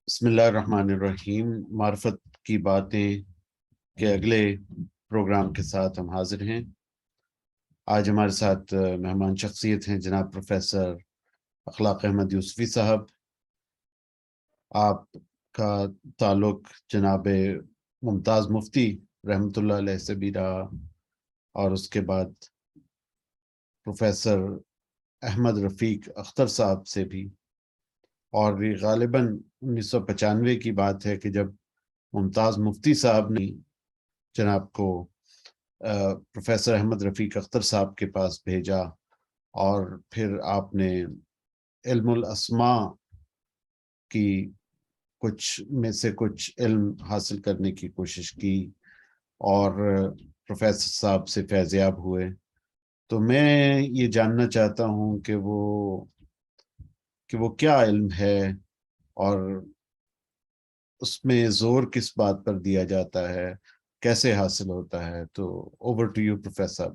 بسم اللہ الرحمن الرحیم۔ معرفت کی باتیں کے اگلے پروگرام کے ساتھ ہم حاضر ہیں۔ آج ہمارے ساتھ مہمان شخصیت ہیں جناب پروفیسر اخلاق احمد یوسفی صاحب۔ آپ کا تعلق جناب ممتاز مفتی رحمۃ اللہ علیہ سے بھی رہا، اور اس کے بعد پروفیسر احمد رفیق اختر صاحب سے بھی، اور غالباً 1995 کی بات ہے کہ جب ممتاز مفتی صاحب نے جناب کو پروفیسر احمد رفیق اختر صاحب کے پاس بھیجا، اور پھر آپ نے علم الاسماء کی کچھ علم حاصل کرنے کی کوشش کی، اور پروفیسر صاحب سے فیضیاب ہوئے۔ تو میں یہ جاننا چاہتا ہوں کہ وہ کیا علم ہے، اور اس میں زور کس بات پر دیا جاتا ہے، کیسے حاصل ہوتا ہے۔ تو اوور ٹو یو پروفیسر۔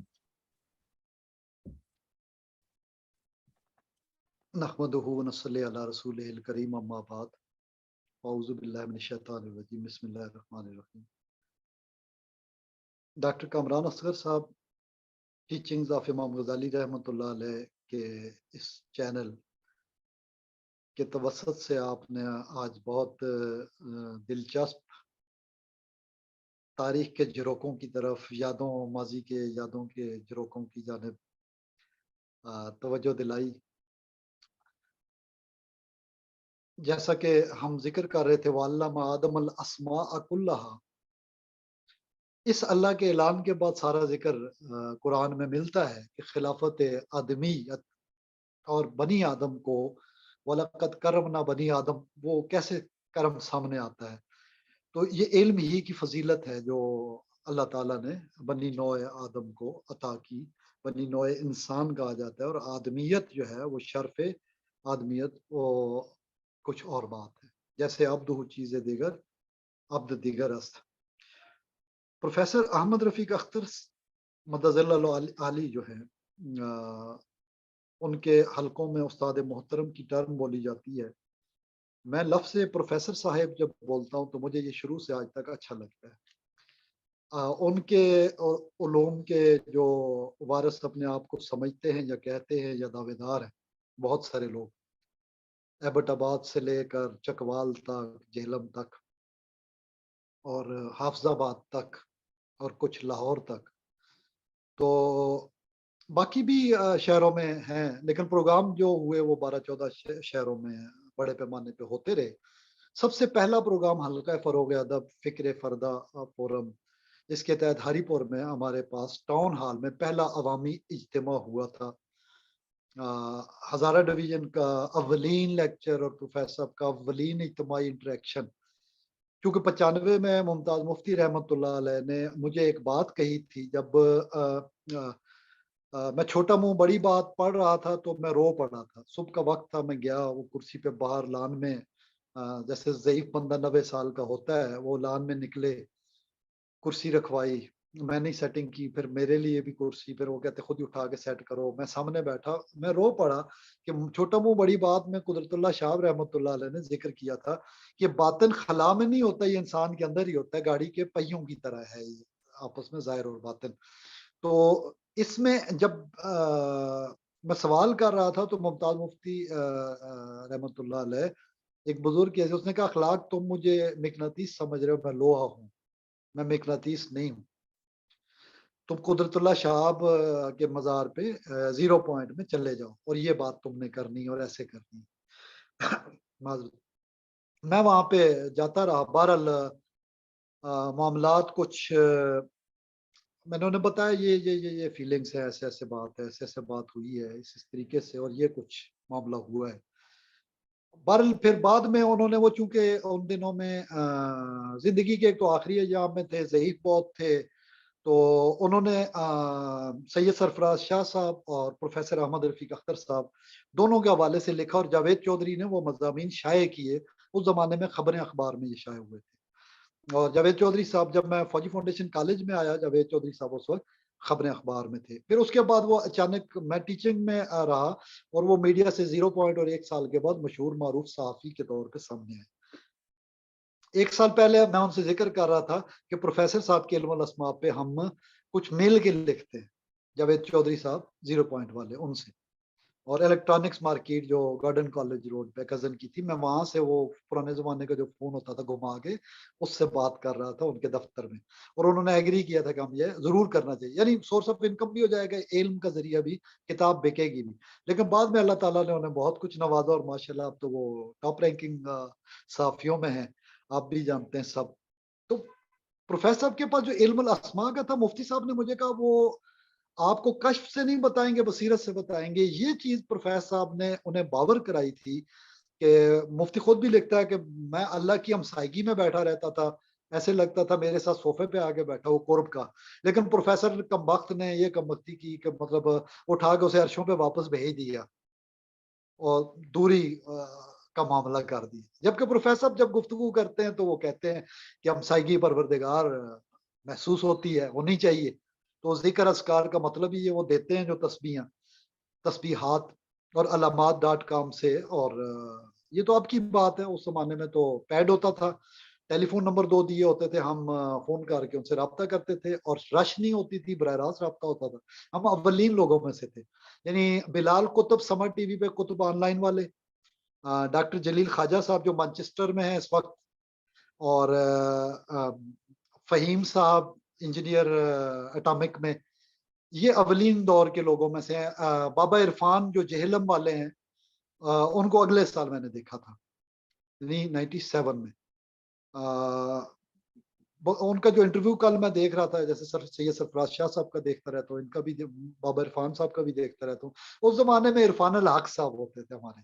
نحمدہ ونصلی علی رسولہ الکریم، اما بعد، اعوذ باللہ من الشیطان الرجیم، بسم اللہ الرحمن الرحیم۔ ڈاکٹر کامران اصغر صاحب ٹیچنگز آف امام غزالی رحمۃ اللہ علیہ کے اس چینل کے توسط سے آپ نے آج بہت دلچسپ تاریخ کے جھروکوں کی طرف، ماضی کے یادوں کے جھروکوں کی جانب توجہ دلائی۔ جیسا کہ ہم ذکر کر رہے تھے، وَعَلَّمَ آدَمَ الْأَسْمَاءَ كُلَّهَا، اس اللہ کے اعلان کے بعد سارا ذکر قرآن میں ملتا ہے کہ خلافت آدمیت اور بنی آدم کو، وَلَقَدْ كَرَّمْنَا بنی آدم، وہ کیسے کرم سامنے آتا ہے۔ تو یہ علم ہی کی فضیلت ہے جو اللہ تعالیٰ نے بنی نوع آدم کو عطا کی۔ بنی نوع انسان کہا جاتا ہے، اور آدمیت جو ہے وہ شرف آدمیت وہ کچھ اور بات ہے، جیسے عبد ہو چیز دیگر، عبد دیگر است۔ پروفیسر احمد رفیق اختر مدظ اللہ علی جو ہے، ان کے حلقوں میں استاد محترم کی ٹرم بولی جاتی ہے۔ میں لفظ پروفیسر صاحب جب بولتا ہوں تو مجھے یہ شروع سے آج تک اچھا لگتا ہے۔ ان کے علوم کے جو وارث اپنے آپ کو سمجھتے ہیں یا کہتے ہیں یا دعوے دار ہیں، بہت سارے لوگ، ایبٹ آباد سے لے کر چکوال تک، جہلم تک، اور حافظ آباد تک، اور کچھ لاہور تک، تو باقی بھی شہروں میں ہیں، لیکن پروگرام جو ہوئے وہ 12-14 شہروں میں بڑے پیمانے پہ ہوتے رہے۔ سب سے پہلا پروگرام حلقہ فروغ ادب فکر فردہ فورم، اس کے تحت ہری پور میں ہمارے پاس ٹاؤن ہال میں پہلا عوامی اجتماع ہوا تھا۔ ہزارہ ڈویژن کا اولین لیکچر اور پروفیسر صاحب کا اولین اجتماعی انٹریکشن، کیونکہ 95 میں ممتاز مفتی رحمۃ اللہ علیہ نے مجھے ایک بات کہی تھی، جب میں چھوٹا منہ بڑی بات پڑھ رہا تھا تو میں رو پڑا تھا۔ صبح کا وقت تھا، میں گیا وہ کرسی پہ باہر لان میں، جیسے ضعیف بندہ 90 سال کا ہوتا ہے، وہ لان میں نکلے، کرسی رکھوائی، میں نے سیٹنگ کی، پھر میرے لیے بھی کرسی، پھر وہ کہتے خود ہی اٹھا کے سیٹ کرو، میں سامنے بیٹھا، میں رو پڑا کہ چھوٹا منہ بڑی بات میں قدرت اللہ شاہ رحمۃ اللہ علیہ نے ذکر کیا تھا کہ باطن خلا میں نہیں ہوتا، یہ انسان کے اندر ہی ہوتا ہے، گاڑی کے پہیوں کی طرح ہے یہ آپس میں ظاہر اور باطن۔ تو اس میں جب میں سوال کر رہا تھا تو ممتاز مفتی رحمۃ اللہ علیہ ایک بزرگ کیسے، اس نے کہا اخلاق تم مجھے مقناطیس سمجھ رہے ہو، میں لوہا ہوں، میں مقناطیس نہیں ہوں۔ تم قدرت اللہ شہاب کے مزار پہ 0 پوائنٹ میں چلے جاؤ، اور یہ بات تم نے کرنی اور ایسے کرنی۔ معذرت، میں وہاں پہ جاتا رہا، بہرحال معاملات کچھ میں نے انہیں بتایا یہ فیلنگس ہے، ایسے ایسے بات ہے، ایسے ایسے بات ہوئی ہے اس طریقے سے، اور یہ کچھ معاملہ ہوا ہے۔ بہرحال پھر بعد میں انہوں نے وہ، چونکہ ان دنوں میں زندگی کے ایک تو آخری ایام میں تھے، ضعیف بہت تھے، تو انہوں نے سید سرفراز شاہ صاحب اور پروفیسر احمد رفیق اختر صاحب دونوں کے حوالے سے لکھا، اور جاوید چودھری نے وہ مضامین شائع کیے۔ اس زمانے میں خبریں اخبار میں یہ شائع ہوئے تھے، اور جاوید چودھری صاحب، جب میں فوجی فاؤنڈیشن کالج میں آیا، جاوید چودھری صاحب اس وقت خبریں اخبار میں تھے۔ پھر اس کے بعد وہ اچانک میں ٹیچنگ میں رہا، اور وہ میڈیا سے 0 پوائنٹ اور 1 سال کے بعد مشہور معروف صحافی کے طور پہ سامنے آئے۔ ایک سال پہلے میں ان سے ذکر کر رہا تھا کہ پروفیسر صاحب کے علم الاسماء پہ ہم کچھ میل کے لکھتے ہیں، جاوید چودھری صاحب 0 پوائنٹ والے، ان سے، اور الیکٹرانکس مارکیٹ جو گارڈن کالج روڈ پہ کزن کی تھی، میں وہاں سے وہ پرانے زمانے کا جو فون ہوتا تھا گھما کے اس سے بات کر رہا تھا ان کے دفتر میں، اور انہوں نے ایگری کیا تھا کہ ہم یہ ضرور کرنا چاہیے، یعنی سورس آف انکم بھی ہو جائے گا، علم کا ذریعہ بھی، کتاب بکے گی بھی۔ لیکن بعد میں اللہ تعالیٰ نے انہیں بہت کچھ نوازا، اور ماشاءاللہ اب تو وہ ٹاپ رینکنگ صحافیوں میں ہیں، آپ بھی جانتے ہیں سب۔ تو پروفیسر صاحب کے پاس جو علم الاسماء کا تھا، مفتی صاحب نے مجھے کہا وہ آپ کو کشف سے نہیں بتائیں گے، بصیرت سے بتائیں گے۔ یہ چیز پروفیسر صاحب نے انہیں باور کرائی تھی کہ مفتی خود بھی لکھتا ہے کہ میں اللہ کی ہمسائیگی میں بیٹھا رہتا تھا، ایسے لگتا تھا میرے ساتھ صوفے پہ آگے بیٹھا وہ قرب کا، لیکن پروفیسر کم بخت نے یہ کم بختی کی کہ مطلب اٹھا کے اسے عرشوں پہ واپس بھیج دیا اور دوری کا معاملہ کر دی۔ جبکہ پروفیسر صاحب جب گفتگو کرتے ہیں تو وہ کہتے ہیں کہ ہمسائیگی پروردگار محسوس ہوتی ہے، ہونی چاہیے۔ تو ذکر اذکار کا مطلب ہی یہ وہ دیتے ہیں جو تسبیحاں، تسبیحات اور علامات.com سے، اور یہ تو اب کی بات ہے، اس زمانے میں تو پیڈ ہوتا تھا، ٹیلی فون نمبر 2 دیے ہوتے تھے، ہم فون کر کے ان سے رابطہ کرتے تھے، اور رش نہیں ہوتی تھی، براہ راست رابطہ ہوتا تھا۔ ہم اولین لوگوں میں سے تھے، یعنی بلال کتب سمر ٹی وی پہ، کتب آن لائن والے، ڈاکٹر جلیل خواجہ صاحب جو مانچسٹر میں ہیں اس وقت، اور فہیم صاحب انجینئر اٹامک میں، یہ اولین دور کے لوگوں میں سے ہیں۔ بابا عرفان جو جہلم والے ہیں، ان کو اگلے سال میں نے دیکھا تھا، 97 میں۔ ان کا جو انٹرویو کل میں دیکھ رہا تھا، جیسے سید سرفراز شاہ صاحب کا دیکھتا رہتا ہوں، ان کا بھی، بابا عرفان صاحب کا بھی دیکھتا رہتا ہوں۔ اس زمانے میں عرفان الحق صاحب ہوتے تھے ہمارے،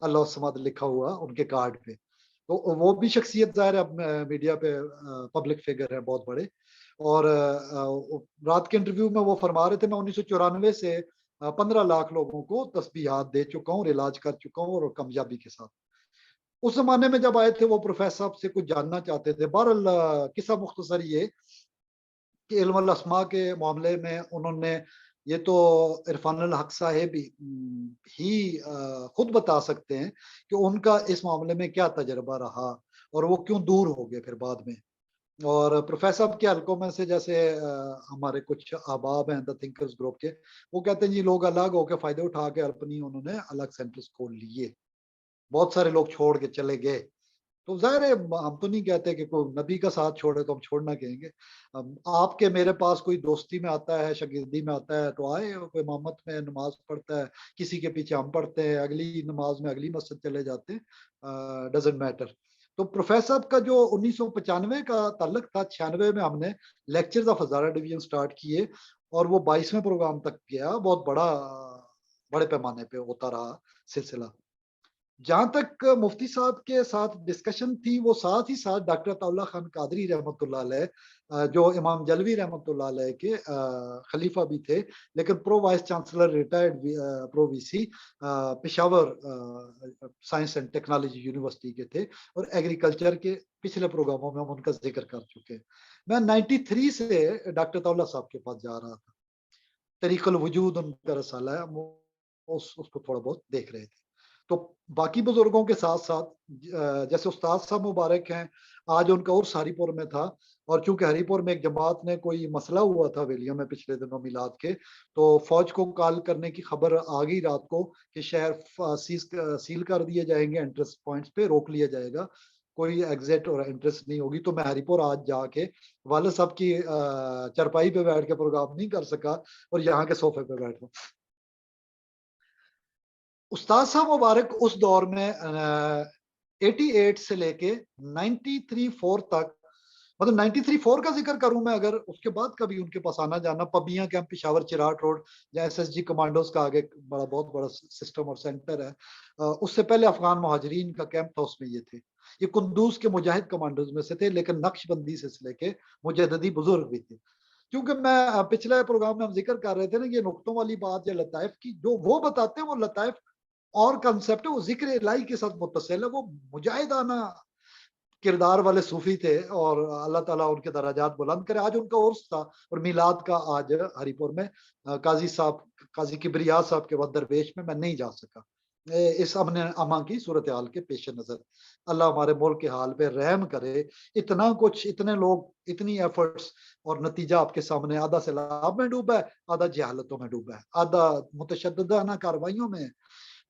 اللہ الصمد لکھا ہوا ان کے کارڈ پہ، تو وہ بھی شخصیت ظاہر ہے، میڈیا پہ پبلک فگر ہے بہت بڑے۔ اور رات کے انٹرویو میں وہ فرما رہے تھے میں 1994 سے 15 لاکھ لوگوں کو تسبیحات دے چکا ہوں اور علاج کر چکا ہوں، اور کامیابی کے ساتھ۔ اس زمانے میں جب آئے تھے وہ پروفیسر صاحب سے کچھ جاننا چاہتے تھے۔ بہرحال قصہ مختصر یہ کہ علم الاسماء کے معاملے میں انہوں نے، یہ تو عرفان الحق صاحب ہی خود بتا سکتے ہیں کہ ان کا اس معاملے میں کیا تجربہ رہا اور وہ کیوں دور ہو گئے پھر بعد میں۔ اور پروفیسر صاحب کے حلقوں میں سے جیسے ہمارے کچھ احباب ہیں دا تھنکرز گروپ کے، وہ کہتے ہیں جی لوگ الگ ہو کے فائدے اٹھا کے اپنی انہوں نے الگ سینٹرز کھول لیے، بہت سارے لوگ چھوڑ کے چلے گئے۔ تو ظاہر ہے ہم تو نہیں کہتے کہ کوئی نبی کا ساتھ چھوڑے تو ہم چھوڑنا کہیں گے۔ آپ کے میرے پاس کوئی دوستی میں آتا ہے، شاگردی میں آتا ہے تو آئے، کوئی امامت میں نماز پڑھتا ہے، کسی کے پیچھے ہم پڑھتے ہیں، اگلی نماز میں اگلی مسجد چلے جاتے ہیں، ڈزنٹ میٹر۔ تو پروفیسر صاحب کا جو 1995 کا تعلق تھا، 96 میں ہم نے lectures of Hazara division start کیے، اور وہ 22ویں پروگرام تک گیا، بہت بڑے پیمانے پہ ہوتا رہا سلسلہ۔ جہاں تک مفتی صاحب کے ساتھ ڈسکشن تھی، وہ ساتھ ہی ساتھ ڈاکٹر عطا اللہ خان قادری رحمۃ اللہ علیہ، جو امام جلوی رحمۃ اللہ علیہ کے خلیفہ بھی تھے، لیکن pro vice chancellor retired pro V C Peshawar science and technology university کے تھے، اور ایگریکلچر کے پچھلے پروگراموں میں ہم ان کا ذکر کر چکے ہیں۔ میں 93 سے ڈاکٹر عطا اللہ صاحب کے پاس جا رہا تھا، طریق الوجود ان کا رسالہ ہے، اس کو تھوڑا بہت دیکھ رہے تھے۔ تو باقی بزرگوں کے ساتھ ساتھ جیسے استاد صاحب مبارک ہیں، آج ان کا عرس ہری پور میں تھا، اور چونکہ ہری پور میں ایک جماعت نے کوئی مسئلہ ہوا تھا ویلیم میں پچھلے دنوں میلاد کے، تو فوج کو کال کرنے کی خبر آ گئی رات کو کہ شہر سیل کر دیے جائیں گے، انٹرس پوائنٹس پہ روک لیا جائے گا، کوئی ایگزٹ اور انٹرسٹ نہیں ہوگی۔ تو میں ہری پور آج جا کے والد صاحب کی چرپائی پہ بیٹھ کے پروگرام نہیں کر سکا، اور یہاں کے صوفے پہ بیٹھا۔ استاد صاحب مبارک اس دور میں 88 سے لے کے 93-4 تک، مطلب 93-4 کا ذکر کروں میں اگر، اس کے بعد کبھی ان کے پاس آنا جانا، پبیاں کیمپ پشاور چراٹ روڈ، جہاں SSG کمانڈوز کا آگے بہت بڑا سسٹم اور سینٹر ہے، اس سے پہلے افغان مہاجرین کا کیمپ تھا، اس میں یہ تھے، یہ قندوز کے مجاہد کمانڈوز میں سے تھے، لیکن نقش بندی سے لے کے مجددی بزرگ بھی تھے۔ کیونکہ میں پچھلے پروگرام میں ہم ذکر کر رہے تھے نا، یہ نقطوں والی بات یا لطائف کی جو وہ بتاتے ہیں، وہ لطائف اور کنسپٹ ہے، وہ ذکر الہی کے ساتھ متصل ہے، وہ مجاہدانہ کردار والے صوفی تھے، اور اللہ تعالیٰ ان کے درجات بلند کرے۔ آج ان کا عرس تھا، اور میلاد کا آج ہری پور میں قاضی کبریا صاحب کے بعد درویش میں نہیں جا سکا، اس امن امان کی صورتحال کے پیش نظر اللہ ہمارے ملک کے حال پہ رحم کرے. اتنا کچھ، اتنے لوگ، اتنی ایفرٹس، اور نتیجہ آپ کے سامنے، آدھا سیلاب میں ڈوبا ہے، آدھا جہالتوں میں ڈوبا ہے، آدھا متشددانہ کارروائیوں میں ہے.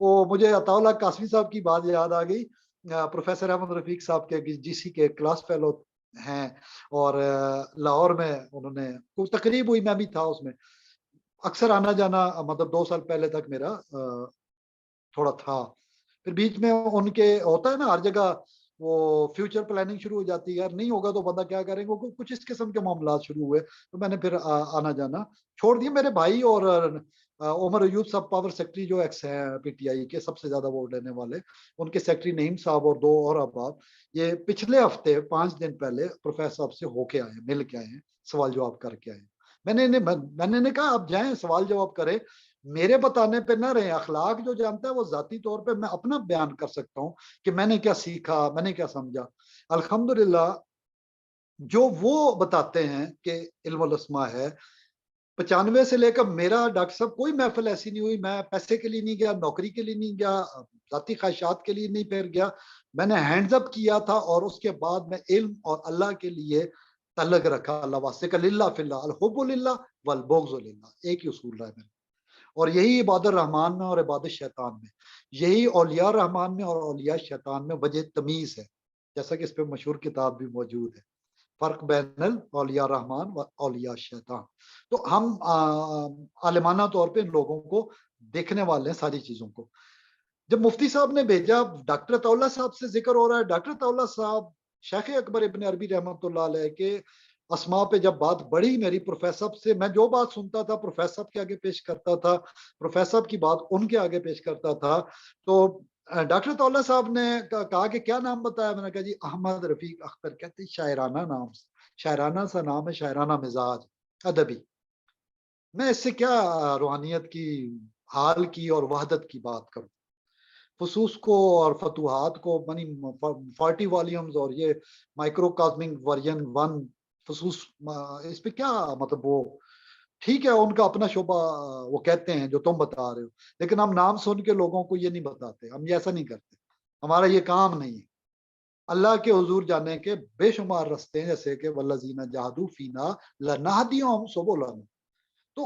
وہ مجھے عطا اللہ قاسمی صاحب کی بات یاد آ گئی، پروفیسر احمد رفیق صاحب کے جی سی کے کلاس فیلو ہیں، اور لاہور میں انہوں نے کوئی تقریب ہوئی، میں بھی تھا اس میں. اکثر آنا جانا، مطلب 2 سال پہلے تک میرا تھوڑا تھا. پھر بیچ میں ان کے ہوتا ہے نا ہر جگہ وہ فیوچر پلاننگ شروع ہو جاتی ہے، یار نہیں ہوگا تو بندہ کیا کرے گا، کچھ اس قسم کے معاملات شروع ہوئے. تو میں نے پھر آنا جانا چھوڑ دیا. میرے بھائی اور عمر ایوب صاحب پاور سیکٹری جو ایکس ہیں پی ٹی آئی کے سب سے زیادہ ووٹ لینے والے، ان کے سیکٹری نعیم صاحب اور 2 اور احباب، یہ پچھلے ہفتے 5 دن پہلے پروفیسر صاحب سے ہو کے آئے ہیں، مل کے آئے ہیں، سوال جواب کر کے آئے ہیں. میں نے کہا آپ جائیں سوال جواب کریں، میرے بتانے پہ نہ رہے. اخلاق جو جانتا ہے وہ ذاتی طور پہ میں اپنا بیان کر سکتا ہوں کہ میں نے کیا سیکھا، میں نے کیا سمجھا. الحمدللہ جو وہ بتاتے ہیں کہ علم الاسماء ہے، 95 سے لے کر میرا ڈاکٹر صاحب کوئی محفل ایسی نہیں ہوئی، میں پیسے کے لیے نہیں گیا، نوکری کے لیے نہیں گیا، ذاتی خواہشات کے لیے نہیں پھر گیا. میں نے ہینڈز اپ کیا تھا اور اس کے بعد میں علم اور اللہ کے لیے تعلق رکھا. اللہ واسطے کا للہ فی اللہ، الحب للہ والبغض للہ، ایک ہی اصول رہا ہے میرا. اور یہی عباد الرحمان میں اور عباد الشیطان میں، یہی اولیاء الرحمان میں اور اولیاء الشیطان میں وجہ تمیز ہے، جیسا کہ اس پہ مشہور کتاب بھی موجود ہے، فرق بین اولیاء الرحمان و اولیاء الشیطان. تو ہم عالمانہ طور پہ ان لوگوں کو دیکھنے والے ہیں ساری چیزوں کو. جب مفتی صاحب نے بھیجا، ڈاکٹر عطا اللہ صاحب سے ذکر ہو رہا ہے. ڈاکٹر عطا اللہ صاحب شیخ اکبر ابن عربی رحمۃ اللہ علیہ کے اسماء پہ جب بات بڑھی میری، پروفیسر صاحب سے میں جو بات سنتا تھا پروفیسر صاحب کے آگے پیش کرتا تھا، پروفیسر صاحب کی بات ان کے آگے پیش کرتا تھا. تو ڈاکٹر عطا اللہ صاحب نے کہا کہ کیا نام بتایا؟ میں نے کہا جی احمد رفیق اختر. کہتے شاعرانہ نام، شاعرانہ سا نام ہے، شاعرانہ مزاج، ادبی. میں اس سے کیا روحانیت کی، حال کی اور وحدت کی بات کروں. فصوص کو اور فتوحات کو، منی 40 والیومز اور یہ مائکرو کازمنگ ورژن 1 فصوص، اس پہ کیا مطلب؟ وہ ٹھیک ہے ان کا اپنا شعبہ، وہ کہتے ہیں جو تم بتا رہے ہو، لیکن ہم نام سن کے لوگوں کو یہ نہیں بتاتے، ہم یہ ایسا نہیں کرتے، ہمارا یہ کام نہیں ہے. اللہ کے حضور جانے کے بے شمار رستے ہیں، جیسے کہ والذین جاہدوا فینا لنہدیہم سبلنا. تو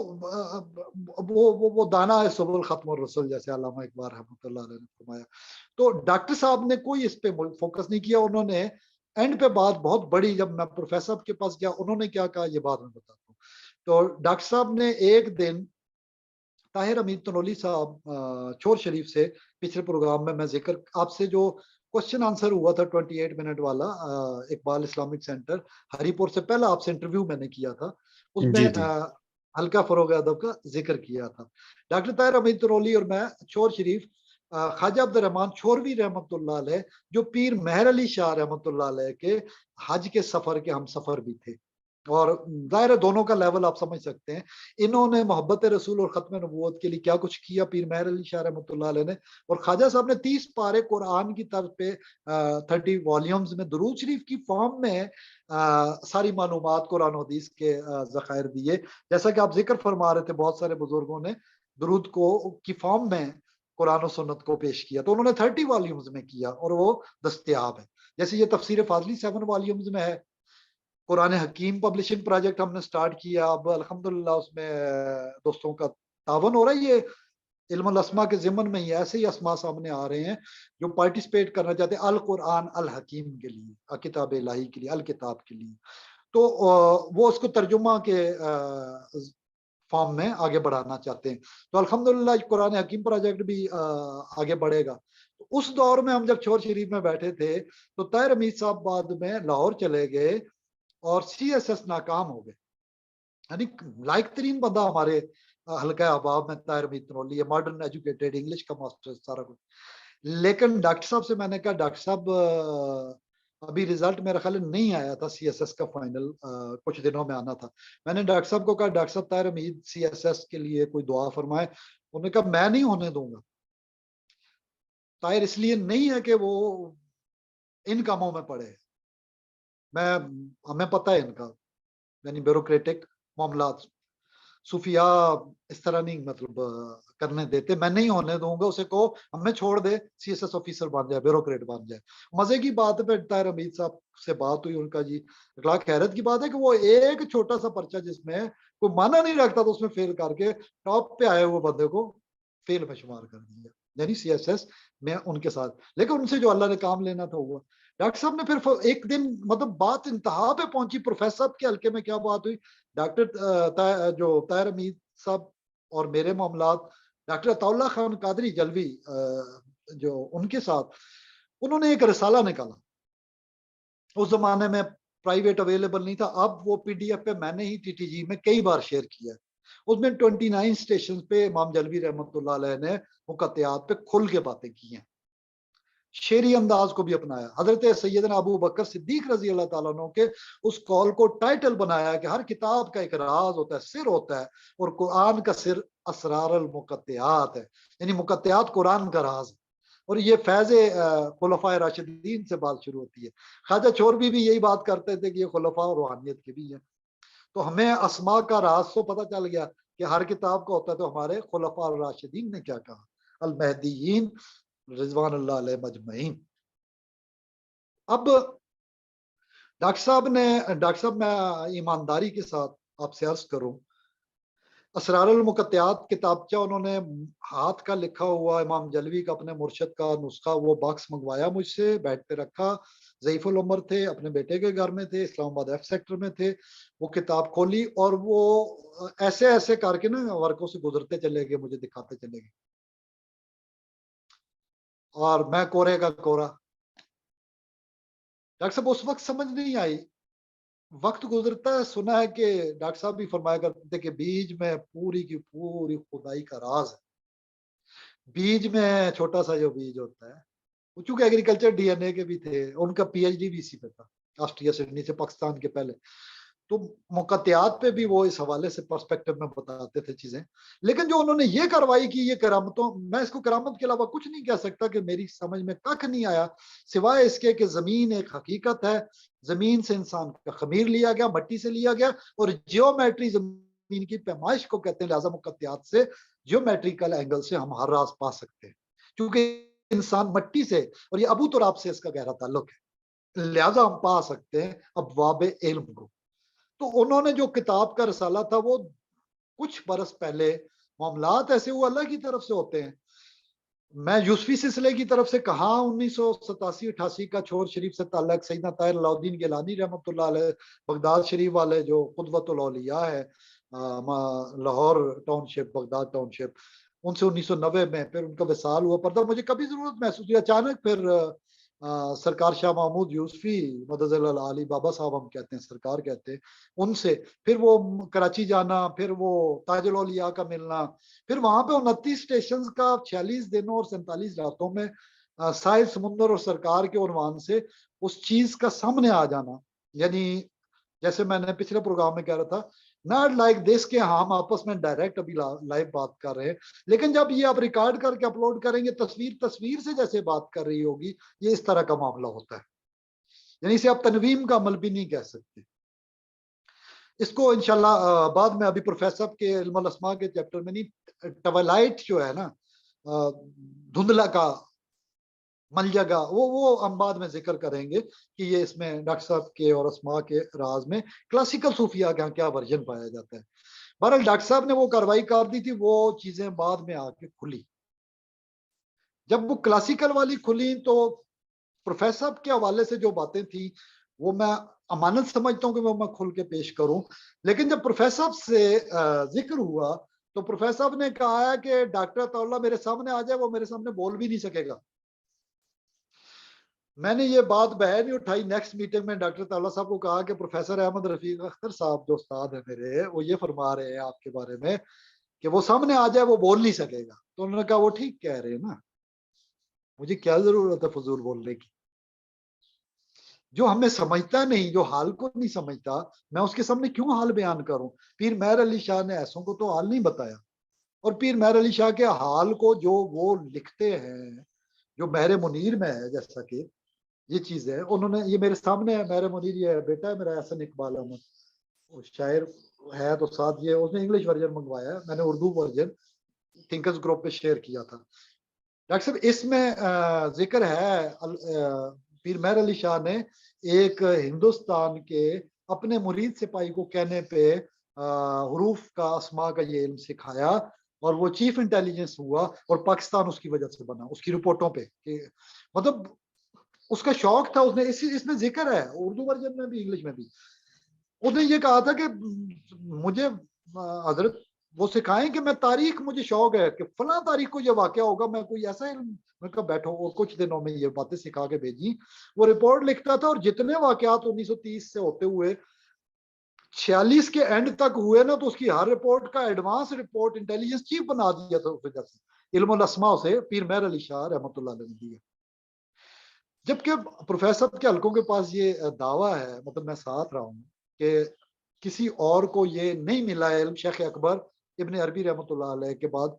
وہ دانا ہے سبل ختم الرسل، جیسے علامہ اقبال رحمۃ اللہ علیہ نے فرمایا. تو ڈاکٹر صاحب نے کوئی اس پہ فوکس نہیں کیا. انہوں نے اینڈ پہ بات بہت بڑی، جب میں پروفیسر صاحب کے پاس گیا انہوں نے کیا کہا یہ بات میں بتاتا ہوں. تو ڈاکٹر صاحب نے ایک دن طاہر امین تنولی صاحب چور شریف سے، پچھلے پروگرام میں میں ذکر آپ سے جو کوشچن آنسر ہوا تھا 28 منٹ والا، اقبال اسلامک سینٹر ہری پور سے پہلا آپ سے انٹرویو میں نے کیا تھا، اس میں جی جی ہلکا فروغ ادب کا ذکر کیا تھا. ڈاکٹر طاہر امین تنولی اور میں چور شریف، خواجہ عبد الرحمان چوروی رحمۃ اللہ علیہ، جو پیر مہر علی شاہ رحمۃ اللہ علیہ کے حج کے سفر کے ہم سفر بھی تھے. اور ظاہر ہے دونوں کا لیول آپ سمجھ سکتے ہیں. انہوں نے محبت رسول اور ختم نبوت کے لیے کیا کچھ کیا پیر مہر علی شاہ رحمۃ اللہ علیہ نے. اور خواجہ صاحب نے 30 پارے قرآن کی طرز پہ 30 والیومز میں درود شریف کی فارم میں ساری معلومات قرآن و حدیث کے ذخائر دیے. جیسا کہ آپ ذکر فرما رہے تھے، بہت سارے بزرگوں نے درود کو کی فارم میں قرآن و سنت کو پیش کیا، تو انہوں نے 30 والیومز میں کیا اور وہ دستیاب ہے. جیسے یہ تفسیر فاضلی 7 والیومز میں ہے. قرآن حکیم پبلشنگ پروجیکٹ ہم نے سٹارٹ کیا، اب الحمدللہ اس میں دوستوں کا تعاون ہو رہا ہے. یہ علم الاسماء کے ضمن میں ہی ایسے ہی اسماء سامنے آ رہے ہیں جو پارٹیسپیٹ کرنا چاہتے ہیں القرآن الحکیم کے لیے، کتاب الہی کے لیے، الکتاب کے لیے. تو وہ اس کو ترجمہ کے فارم میں آگے بڑھانا چاہتے ہیں. تو الحمدللہ قرآن حکیم پروجیکٹ بھی آگے بڑھے گا. اس دور میں ہم جب چور شریف میں بیٹھے تھے تو طاہر امید صاحب بعد میں لاہور چلے گئے اور سی ایس ایس ناکام ہو گئے. یعنی لائق ترین بندہ ہمارے حلقہ احباب میں طاہر امید تنولی ہے، ماڈرن ایجوکیٹڈ، انگلش کا ماسٹر، سارا کچھ. لیکن ڈاکٹر صاحب سے میں نے کہا ڈاکٹر صاحب ابھی رزلٹ میرا خیال نہیں آیا تھا سی ایس ایس کا فائنل، کچھ دنوں میں آنا تھا. میں نے ڈاکٹر صاحب کو کہا ڈاکٹر صاحب طاہر امید سی ایس ایس کے لیے کوئی دعا فرمائے. انہوں نے کہا میں نہیں ہونے دوں گا. طاہر اس لیے نہیں ہے کہ وہ ان کاموں میں پڑے، ہمیں پتہ ہے ان کا، یعنی بیوروکریٹک معاملات. صوفیہ اس طرح نہیں مطلب کرنے دیتے. میں نہیں ہونے دوں گا. اسے کہو ہمیں چھوڑ دے, CSS آفیسر بن جائے, بیوروکریٹ بن جائے. مزے کی بات ہے, طاہر حمید صاحب سے بات ہوئی ان کا, جی اخلاق حیرت کی بات ہے کہ وہ ایک چھوٹا سا پرچہ جس میں کوئی مانا نہیں رکھتا تو اس میں فیل کر کے ٹاپ پہ آئے ہوئے بندے کو فیل میں شمار کر دیا, یعنی CSS میں ان کے ساتھ. لیکن ان سے جو اللہ نے کام لینا تھا ہوا. ڈاکٹر صاحب نے پھر ایک دن مطلب بات انتہا پہ پہنچی. پروفیسر صاحب کے حلقے میں کیا بات ہوئی, ڈاکٹر جو طاہر حمید صاحب اور میرے معاملات, ڈاکٹر عطا اللہ خان قادری جلوی جو ان کے ساتھ, انہوں نے ایک رسالہ نکالا. اس زمانے میں پرائیویٹ اویلیبل نہیں تھا. اب وہ PDF پہ میں نے ہی TTG میں کئی بار شیئر کیا. اس میں 29 اسٹیشن پہ امام جلوی رحمۃ اللہ علیہ نے مقطعات پہ کھل کے باتیں کی ہیں, شعری انداز کو بھی اپنایا. حضرت سیدنا ابو بکر صدیق رضی اللہ تعالیٰ عنہ کے اس قول کو ٹائٹل بنایا کہ ہر کتاب کا ایک راز ہوتا ہے, سر ہوتا ہے, اور قرآن کا سر اسرار المقطعات ہے, یعنی مقطعات قرآن کا راز ہے. اور یہ فیض خلفائے راشدین سے بات شروع ہوتی ہے. خواجہ چوربی بھی یہی بات کرتے تھے کہ یہ خلفاء اور روحانیت کے بھی ہیں. تو ہمیں اسماء کا راز تو پتہ چل گیا کہ ہر کتاب کا ہوتا ہے. تو ہمارے خلفاء الراشدین نے کیا کہا, المہدیین رضوان اللہ علیہ مجمعین. اب ڈاکٹر صاحب میں ایمانداری کے ساتھ آپ سے عرض کروں, اسرار المقطعات کتابچہ انہوں نے ہاتھ کا لکھا ہوا امام جلوی کا اپنے مرشد کا نسخہ, وہ باکس منگوایا مجھ سے, بیڈ پہ رکھا. ضعیف العمر تھے, اپنے بیٹے کے گھر میں تھے, اسلام آباد F سیکٹر میں تھے. وہ کتاب کھولی اور وہ ایسے ایسے کر کے نا ورقوں سے گزرتے چلے گئے, مجھے دکھاتے چلے گئے, اور میں کورے کا کورا. ڈاکٹر صاحب اس وقت سمجھ نہیں آئی. وقت گزرتا ہے, سنا ہے کہ ڈاکٹر صاحب بھی فرمایا کرتے تھے کہ بیج میں پوری کی پوری خدائی کا راز ہے. بیج میں چھوٹا سا جو بیج ہوتا ہے, وہ چونکہ ایگریکلچر DNA کے بھی تھے, ان کا PhD بھی اسی پہ تھا, آسٹریا سڈنی سے, پاکستان کے پہلے. تو مقطعات پہ بھی وہ اس حوالے سے پرسپیکٹو میں بتاتے تھے چیزیں. لیکن جو انہوں نے یہ کارروائی کی, یہ کرامتوں, میں اس کو کرامت کے علاوہ کچھ نہیں کہہ سکتا کہ میری سمجھ میں کھ نہیں آیا سوائے اس کے کہ زمین ایک حقیقت ہے, زمین سے انسان کا خمیر لیا گیا, مٹی سے لیا گیا, اور جیومیٹری زمین کی پیمائش کو کہتے ہیں. لہذا مقطعات سے جیومیٹریکل اینگل سے ہم ہر راز پا سکتے ہیں, کیونکہ انسان مٹی سے, اور یہ ابو تراب سے اس کا گہرا تعلق ہے, لہذا ہم پا سکتے ہیں ابواب علم کو. تو انہوں نے جو کتاب کا رسالہ تھا, وہ کچھ برس پہلے, معاملات ایسے وہ اللہ کی طرف سے ہوتے ہیں. میں یوسفی سلسلے کی طرف سے کہاں 1987-88 کا چھوڑ شریف سے تعلق سیدنا طاہر علاء الدین گیلانی رحمۃ اللہ علیہ, بغداد شریف والے جو قدوۃ الاولیاء ہے, لاہور ٹاؤن شپ, بغداد ٹاؤن شپ, ان سے 1990 میں پھر ان کا وصال ہوا. پردہ مجھے کبھی ضرورت محسوس ہوئی, اچانک پھر سرکار شاہ محمود یوسفی مدد علی بابا صاحب ہم کہتے ہیں, سرکار کہتے ہیں, ان سے پھر وہ کراچی جانا, پھر وہ تاج الاولیاء کا ملنا, پھر وہاں پہ 29 اسٹیشن کا 46 دنوں اور 47 راتوں میں ساحل سمندر اور سرکار کے عنوان سے اس چیز کا سامنے آ جانا. یعنی جیسے میں نے پچھلے پروگرام میں کہہ رہا تھا, ناٹ لائک دس کہ ہم آپس میں ڈائریکٹ ابھی لائیو بات کر رہے ہیں, لیکن جب یہ آپ ریکارڈ کر کے اپلوڈ کریں گے, تصویر سے جیسے بات کر رہی ہوگی, یہ اس طرح کا معاملہ ہوتا ہے. یعنی اسے آپ تنویم کا عمل بھی نہیں کہہ سکتے. اس کو انشاءاللہ بعد میں, ابھی پروفیسر کے علم الاسماء کے چیپٹر میں نہیں, ٹوائلائٹ جو ہے نا, دھندلا کا مل جگہ, وہ ہم بعد میں ذکر کریں گے کہ یہ اس میں ڈاکٹر صاحب کے اور اسماء کے راز میں کلاسیکل صوفیہ کا کیا ورژن پایا جاتا ہے. بہرحال ڈاکٹر صاحب نے وہ کارروائی کر دی تھی, وہ چیزیں بعد میں آ کے کھلی. جب وہ کلاسیکل والی کھلی تو پروفیسر کے حوالے سے جو باتیں تھیں وہ میں امانت سمجھتا ہوں کہ وہ میں کھل کے پیش کروں. لیکن جب پروفیسر سے ذکر ہوا تو پروفیسر نے کہا ہے کہ ڈاکٹر عطا اللہ میرے سامنے آ جائے, وہ میرے سامنے بول بھی نہیں سکے گا. میں نے یہ بات بہر نہیں اٹھائی. نیکسٹ میٹنگ میں ڈاکٹر عطا اللہ صاحب کو کہا کہ پروفیسر احمد رفیق اختر صاحب جو استاد ہیں میرے, وہ یہ فرما رہے ہیں آپ کے بارے میں کہ وہ سامنے آ جائے, وہ بول نہیں سکے گا. تو انہوں نے کہا وہ ٹھیک کہہ رہے ہیں نا, مجھے کیا ضرورت ہے فضول بولنے کی. جو ہمیں سمجھتا نہیں, جو حال کو نہیں سمجھتا, میں اس کے سامنے کیوں حال بیان کروں. پیر مہر علی شاہ نے ایسوں کو تو حال نہیں بتایا, اور پیر مہر علی شاہ کے حال کو جو وہ لکھتے ہیں, جو مہر منیر میں ہے, جیسا کہ یہ چیز ہے, انہوں نے, یہ میرے سامنے ہے مہر منیر, یہ بیٹا ہے میرا احسن اقبال احمد, شاعر ہے تو ساتھ یہ اس نے انگلش ورژن منگوایا ہے, میں نے اردو ورژن تھنکرز گروپ پہ شیئر کیا تھا. ڈاکٹر صاحب اس میں ذکر ہے پیر مہر علی شاہ نے ایک ہندوستان کے اپنے مرید سپاہی کو کہنے پہ حروف کا اسماء کا یہ علم سکھایا, اور وہ چیف انٹیلیجنس ہوا, اور پاکستان اس کی وجہ سے بنا, اس کی رپورٹوں پہ کہ مطلب اس کا شوق تھا. اس نے اس میں ذکر ہے اردو ورژن میں بھی انگلش میں بھی. اس نے یہ کہا تھا کہ مجھے حضرت وہ سکھائیں کہ میں تاریخ, مجھے شوق ہے کہ فلاں تاریخ کو یہ واقعہ ہوگا, میں کوئی ایسا علم میں کہا بیٹھو, اور کچھ دنوں میں یہ باتیں سکھا کے بھیجی. وہ رپورٹ لکھتا تھا, اور جتنے واقعات 1930 سے ہوتے ہوئے 46 کے اینڈ تک ہوئے نا, تو اس کی ہر رپورٹ کا ایڈوانس رپورٹ انٹیلیجنس چیف بنا دیا تھا اس وجہ سے, علم الاسماء سے پیر مہر علی شاہ رحمۃ اللہ علیہ نے دیا. جبکہ پروفیسر کے حلقوں کے پاس یہ دعویٰ ہے, مطلب میں ساتھ رہا ہوں, کہ کسی اور کو یہ نہیں ملا ہے علم. شیخ اکبر ابن عربی رحمۃ اللہ علیہ کے بعد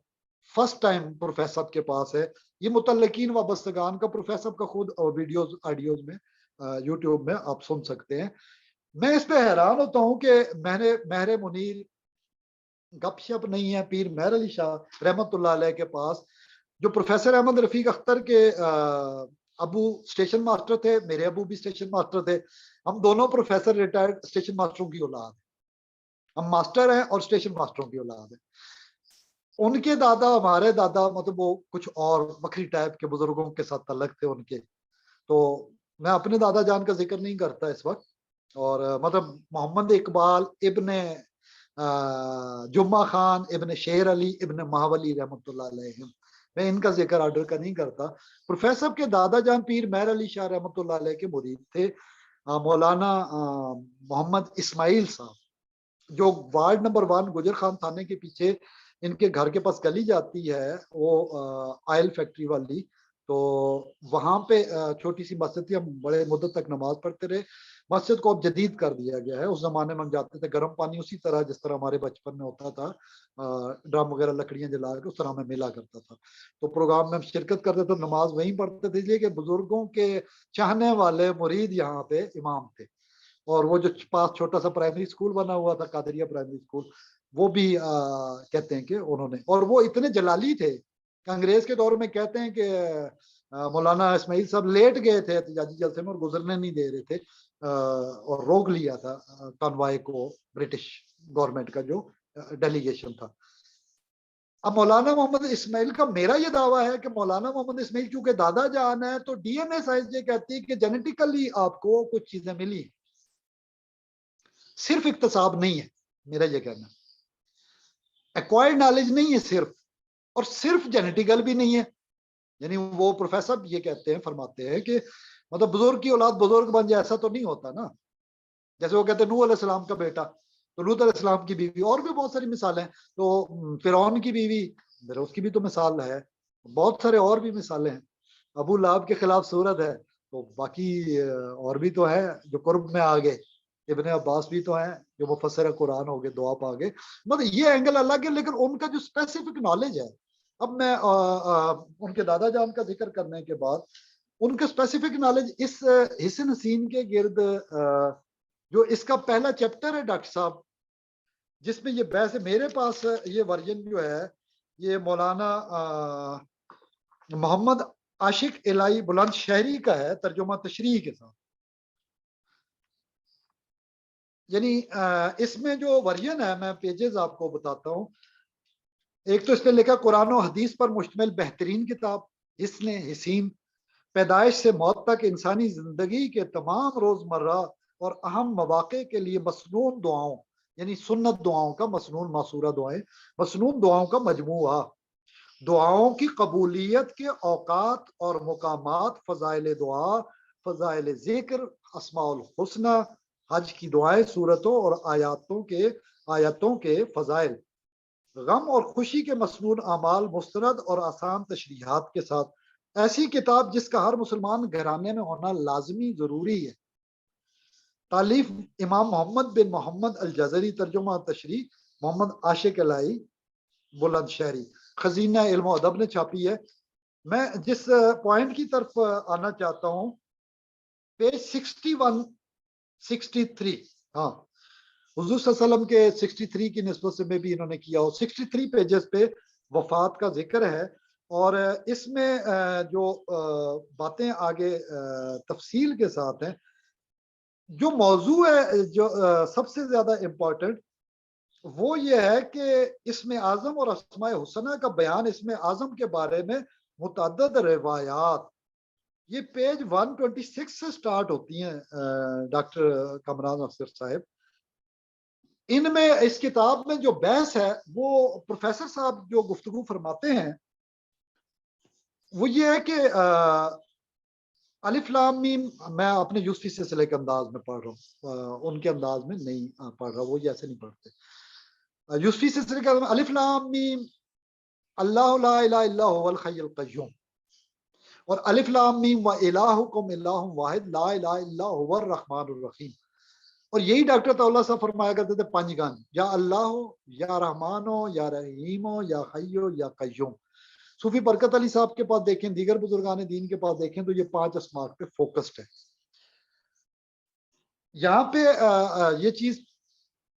فرسٹ ٹائم پروفیسر کے پاس ہے. یہ متعلقین وابستگان کا پروفیسر کا خود ویڈیوز آڈیوز میں یوٹیوب میں آپ سن سکتے ہیں. میں اس پہ حیران ہوتا ہوں کہ مہر منیر گپ شپ نہیں ہے. پیر مہر علی شاہ رحمۃ اللہ علیہ کے پاس, جو پروفیسر احمد رفیق اختر کے ابو اسٹیشن ماسٹر تھے, میرے ابو بھی اسٹیشن ماسٹر تھے, ہم دونوں پروفیسر ریٹائرڈ اسٹیشن ماسٹروں کی اولاد ہیں. ہم ماسٹر ہیں اور اسٹیشن ماسٹروں کی اولاد ہیں. ان کے دادا, ہمارے دادا, مطلب وہ کچھ اور بکری ٹائپ کے بزرگوں کے ساتھ تعلق تھے ان کے. تو میں اپنے دادا جان کا ذکر نہیں کرتا اس وقت, اور مطلب محمد اقبال ابن جمعہ خان ابن شیر علی ابن مہاولی رحمۃ اللہ علیہ, میں ان کا ذکر آرڈر کا نہیں کرتا. پروفیسر کے دادا جان پیر مہر علی شاہ رحمۃ اللہ علیہ کے مرید تھے مولانا محمد اسماعیل صاحب, جو وارڈ نمبر 1 گجر خان تھانے کے پیچھے ان کے گھر کے پاس گلی جاتی ہے, وہ آئل فیکٹری والی. تو وہاں پہ چھوٹی سی مسجد تھی, ہم بڑے مدت تک نماز پڑھتے رہے. مسجد کو اب جدید کر دیا گیا ہے. اس زمانے میں ہم جاتے تھے, گرم پانی اسی طرح جس طرح ہمارے بچپن میں ہوتا تھا, ڈرم وغیرہ لکڑیاں جلا کے اس طرح ہمیں ملا کرتا تھا. تو پروگرام میں ہم شرکت کرتے تھے, نماز وہیں پڑھتے تھے, اس لیے کہ بزرگوں کے چاہنے والے مرید یہاں پہ امام تھے. اور وہ جو پاس چھوٹا سا پرائمری اسکول بنا ہوا تھا, قادریہ پرائمری اسکول, وہ بھی کہتے ہیں کہ انہوں نے, اور وہ اتنے جلالی تھے کہ انگریز کے دور میں کہتے ہیں کہ مولانا اسماعیل صاحب لیٹ گئے تھے احتجاجی جلسے میں اور گزرنے نہیں دے رہے تھے, اور روک لیا تھا کانوائے کو برٹش گورنمنٹ کا جو ڈیلیگیشن تھا. اب مولانا محمد اسماعیل کا میرا یہ دعویٰ ہے کہ مولانا محمد اسماعیل چونکہ دادا جان ہے, تو ڈی این اے سائنس یہ کہتی ہے کہ جینیٹیکلی آپ کو کچھ چیزیں ملی, صرف اکتساب نہیں ہے. میرا یہ کہنا ایکوائرڈ نالج نہیں ہے صرف, اور صرف جینیٹیکل بھی نہیں ہے. یعنی وہ پروفیسر یہ کہتے ہیں, فرماتے ہیں کہ مطلب بزرگ کی اولاد بزرگ بن جائے ایسا تو نہیں ہوتا نا. جیسے وہ کہتے ہیں نوح علیہ السلام کا بیٹا, تو لوط علیہ السلام کی بیوی, اور بھی بہت ساری مثالیں ہیں. تو فرعون کی بیوی, اس کی بھی تو مثال ہے. بہت سارے اور بھی مثالیں ہیں. ابو لہب کے خلاف صورت ہے, تو باقی اور بھی تو ہے جو قرب میں آ گئے. ابن عباس بھی تو ہیں جو مفسر قرآن ہو گئے, دعا پا گئے. مطلب یہ اینگل الگ ہے, لیکن ان کا جو اسپیسیفک نالج ہے, اب میں ان کے دادا جان کا ذکر کرنے کے بعد ان کا اسپیسیفک نالج اس حسن حسین کے گرد, جو اس کا پہلا چیپٹر ہے ڈاکٹر صاحب, جس میں یہ بحث ہے. میرے پاس یہ ورژن جو ہے یہ مولانا محمد عاشق الہی بلند شہری کا ہے, ترجمہ تشریح کے ساتھ. یعنی اس میں جو ورژن ہے, میں پیجز آپ کو بتاتا ہوں. ایک تو اس نے لکھا قرآن و حدیث پر مشتمل بہترین کتاب, حسن حسین, پیدائش سے موت تک انسانی زندگی کے تمام روزمرہ اور اہم مواقع کے لیے مسنون دعاؤں, یعنی سنت دعاؤں کا, مسنون معصورہ دعائیں, مسنون دعاؤں کا مجموعہ. دعاؤں کی قبولیت کے اوقات اور مقامات, فضائل دعا, فضائل ذکر, اسماء الحسنہ, حج کی دعائیں, صورتوں اور آیاتوں کے فضائل, غم اور خوشی کے مسنون اعمال, مستند اور آسان تشریحات کے ساتھ. ایسی کتاب جس کا ہر مسلمان گھرانے میں ہونا لازمی ضروری ہے. تالیف امام محمد بن محمد الجزری, ترجمہ تشریح محمد عاشق الہی بلند شہری, خزینہ علم و ادب نے چھاپی ہے. میں جس پوائنٹ کی طرف آنا چاہتا ہوں, پیج 61 63, ہاں, حضور صلی اللہ علیہ وسلم کے 63 کی نسبت سے میں بھی انہوں نے کیا ہو. 63 پیجز پہ وفات کا ذکر ہے, اور اس میں جو باتیں آگے تفصیل کے ساتھ ہیں. جو موضوع ہے جو سب سے زیادہ امپورٹنٹ وہ یہ ہے کہ اسم اعظم اور اسماء حسنہ کا بیان. اسم اعظم کے بارے میں متعدد روایات یہ پیج 126 سے سٹارٹ ہوتی ہیں ڈاکٹر کامران افسر صاحب. ان میں اس کتاب میں جو بحث ہے وہ پروفیسر صاحب جو گفتگو فرماتے ہیں وہ یہ ہے کہ الف لام میم میں اپنے یوسفی سلسلے کے انداز میں پڑھ رہا ہوں, ان کے انداز میں نہیں پڑھ رہا, وہ ایسے نہیں پڑھتے. یوسفی سلسلے کے الف لام میم اللہ لا الہ الا هو الحی القیوم, اور الف لام میم و الہکم الہ واحد لا الہ الا هو الرحمن الرحیم. اور یہی ڈاکٹر طاولہ صاحب فرمایا کرتے تھے 5 گان, یا اللہ ہو, یا رحمان ہو, یا رحیم ہو, یا حی ہو, یا قیوم. صوفی برکت علی صاحب کے پاس دیکھیں, دیگر بزرگان دین کے پاس دیکھیں تو یہ 5 اسماء پہ فوکسڈ ہے. یہاں پہ یہ چیز